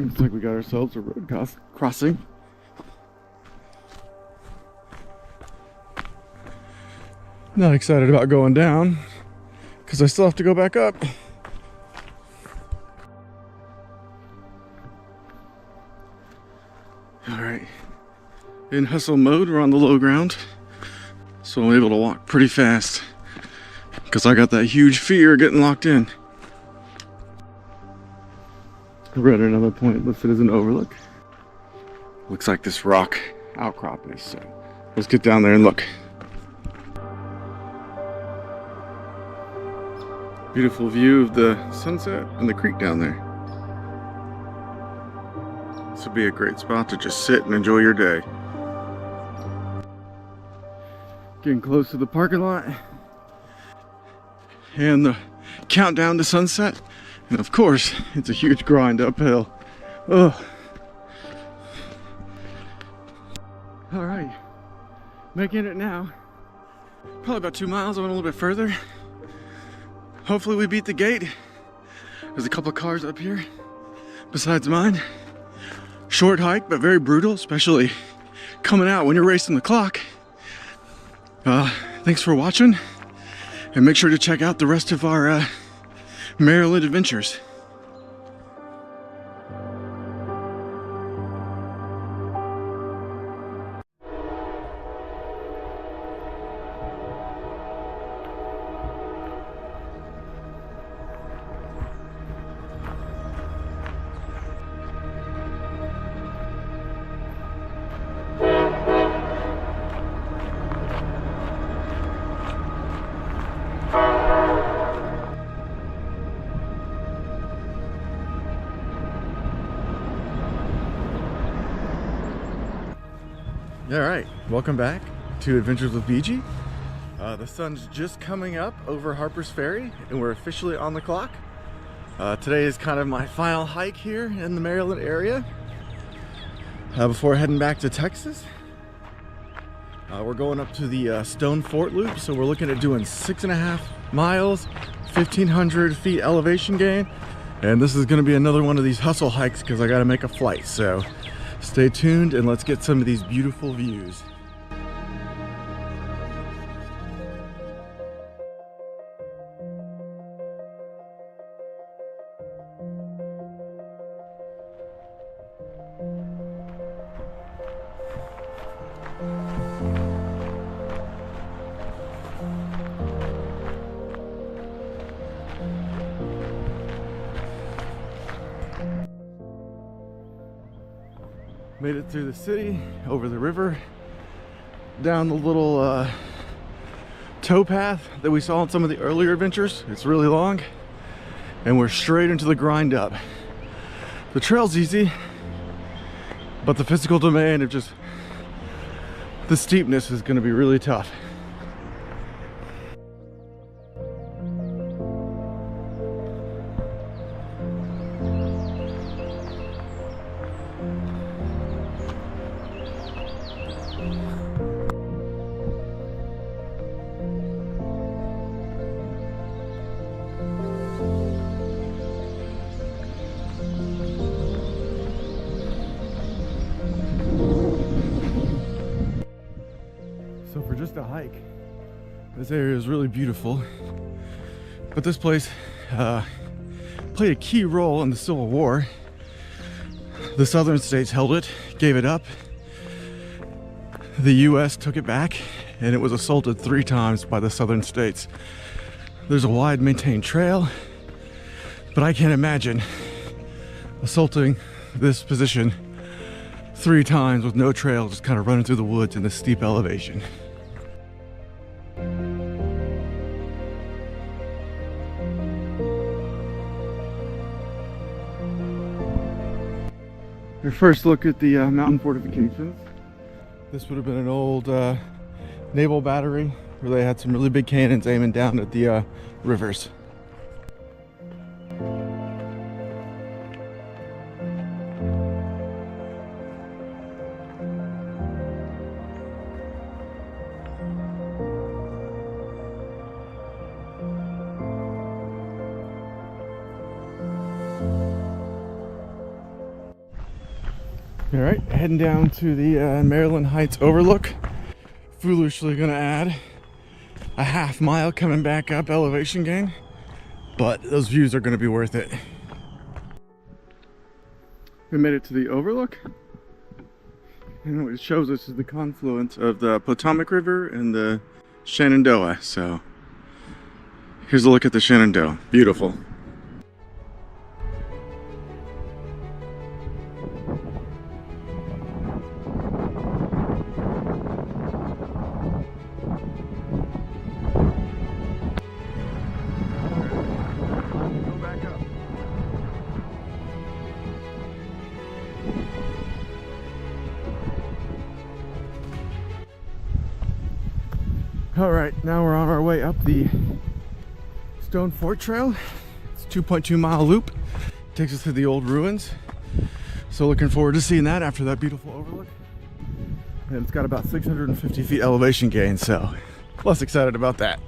Speaker 1: Looks like we got ourselves a road crossing. Not excited about going down because I still have to go back up. All right, in hustle mode, we're on the low ground, so I'm able to walk pretty fast because I got that huge fear getting locked in. We're at another point listed as an overlook. Looks like this rock outcrop is, so let's get down there and look. Beautiful view of the sunset and the creek down there. This would be a great spot to just sit and enjoy your day. Getting close to the parking lot and the countdown to sunset. And of course, it's a huge grind uphill. Oh. All right, making it now. Probably about 2 miles. I went a little bit further. Hopefully we beat the gate. There's a couple of cars up here besides mine. Short hike, but very brutal, especially coming out when you're racing the clock. Thanks for watching, and make sure to check out the rest of our Maryland adventures. All right, welcome back to Adventures with BG. The sun's just coming up over Harpers Ferry and we're officially on the clock. Today is kind of my final hike here in the Maryland area before heading back to Texas. We're going up to the Stone Fort Loop, so we're looking at doing 6.5 miles, 1,500 feet elevation gain, and this is going to be another one of these hustle hikes because I got to make a flight. So stay tuned and let's get some of these beautiful views. Made it through the city, over the river, down the little tow path that we saw in some of the earlier adventures. It's really long, and we're straight into the grind up. The trail's easy, but the physical domain of just the steepness is going to be really tough. So for just a hike, this area is really beautiful, but this place played a key role in the Civil War. The southern states held it, gave it up. The US took it back, and it was assaulted 3 times by the southern states. There's a wide maintained trail, but I can't imagine assaulting this position 3 times with no trail, just kind of running through the woods in this steep elevation. Your first look at the mountain fortifications. This would have been an old naval battery where they had some really big cannons aiming down at the rivers. All right, heading down to the Maryland Heights overlook. Foolishly gonna add a half mile coming back up elevation gain, but those views are gonna be worth it. We made it to the overlook, and what it shows us is the confluence of the Potomac River and the Shenandoah. So here's a look at the Shenandoah. Beautiful. All right, now we're on our way up the Stone Fort Trail. It's a 2.2 mile loop. Takes us to the old ruins. So looking forward to seeing that after that beautiful overlook. And it's got about 650 feet elevation gain, so less excited about that.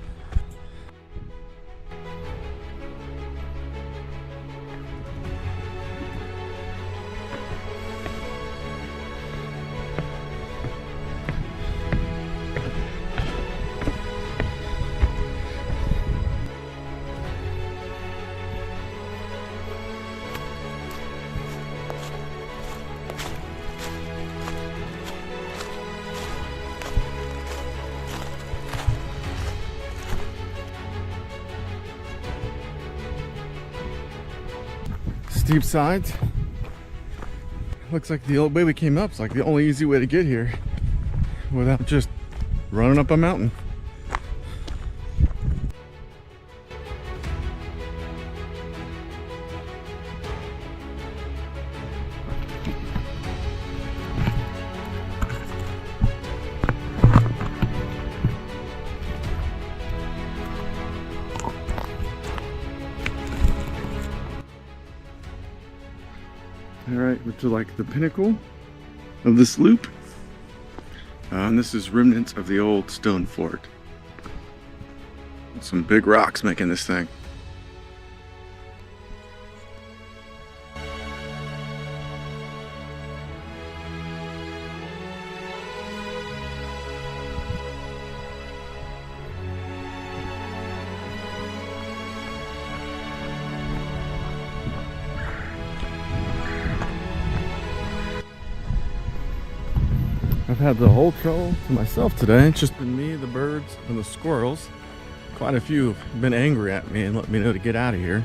Speaker 1: Steep sides. Looks like the old way we came up is like the only easy way to get here without just running up a mountain. All right, we're to like the pinnacle of this loop. And this is remnants of the old stone fort. Some big rocks making this thing. I've had the whole trail to myself today. It's just been me, the birds, and the squirrels. Quite a few have been angry at me and let me know to get out of here.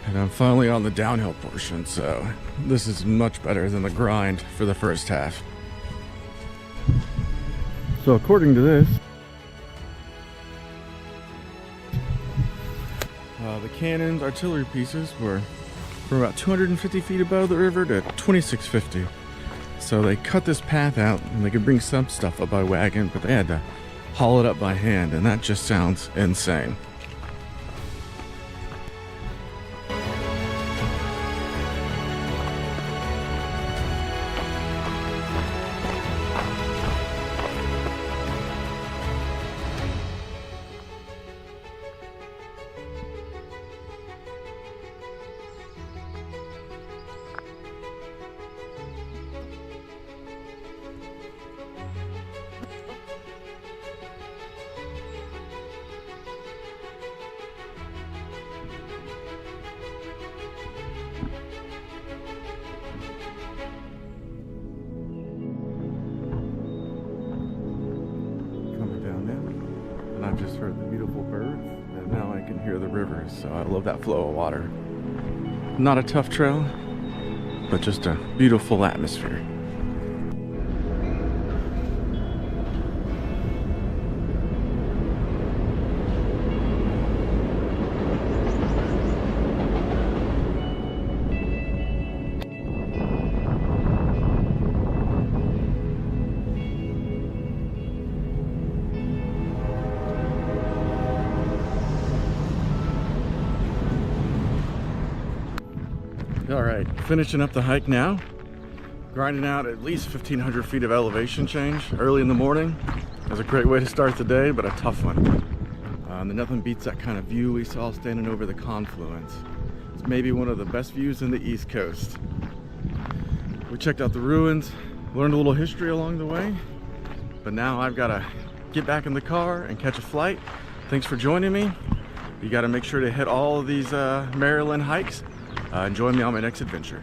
Speaker 1: And I'm finally on the downhill portion, so this is much better than the grind for the first half. So according to this, the cannon's artillery pieces were from about 250 feet above the river to 2650. So they cut this path out and they could bring some stuff up by wagon, but they had to haul it up by hand, and that just sounds insane. I've just heard the beautiful birds, and now I can hear the rivers, so I love that flow of water. Not a tough trail, but just a beautiful atmosphere. All right, finishing up the hike now. Grinding out at least 1,500 feet of elevation change early in the morning. It was a great way to start the day, but a tough one. And nothing beats that kind of view we saw standing over the confluence. It's maybe one of the best views in the East Coast. We checked out the ruins, learned a little history along the way, but now I've got to get back in the car and catch a flight. Thanks for joining me. You got to make sure to hit all of these Maryland hikes and join me on my next adventure.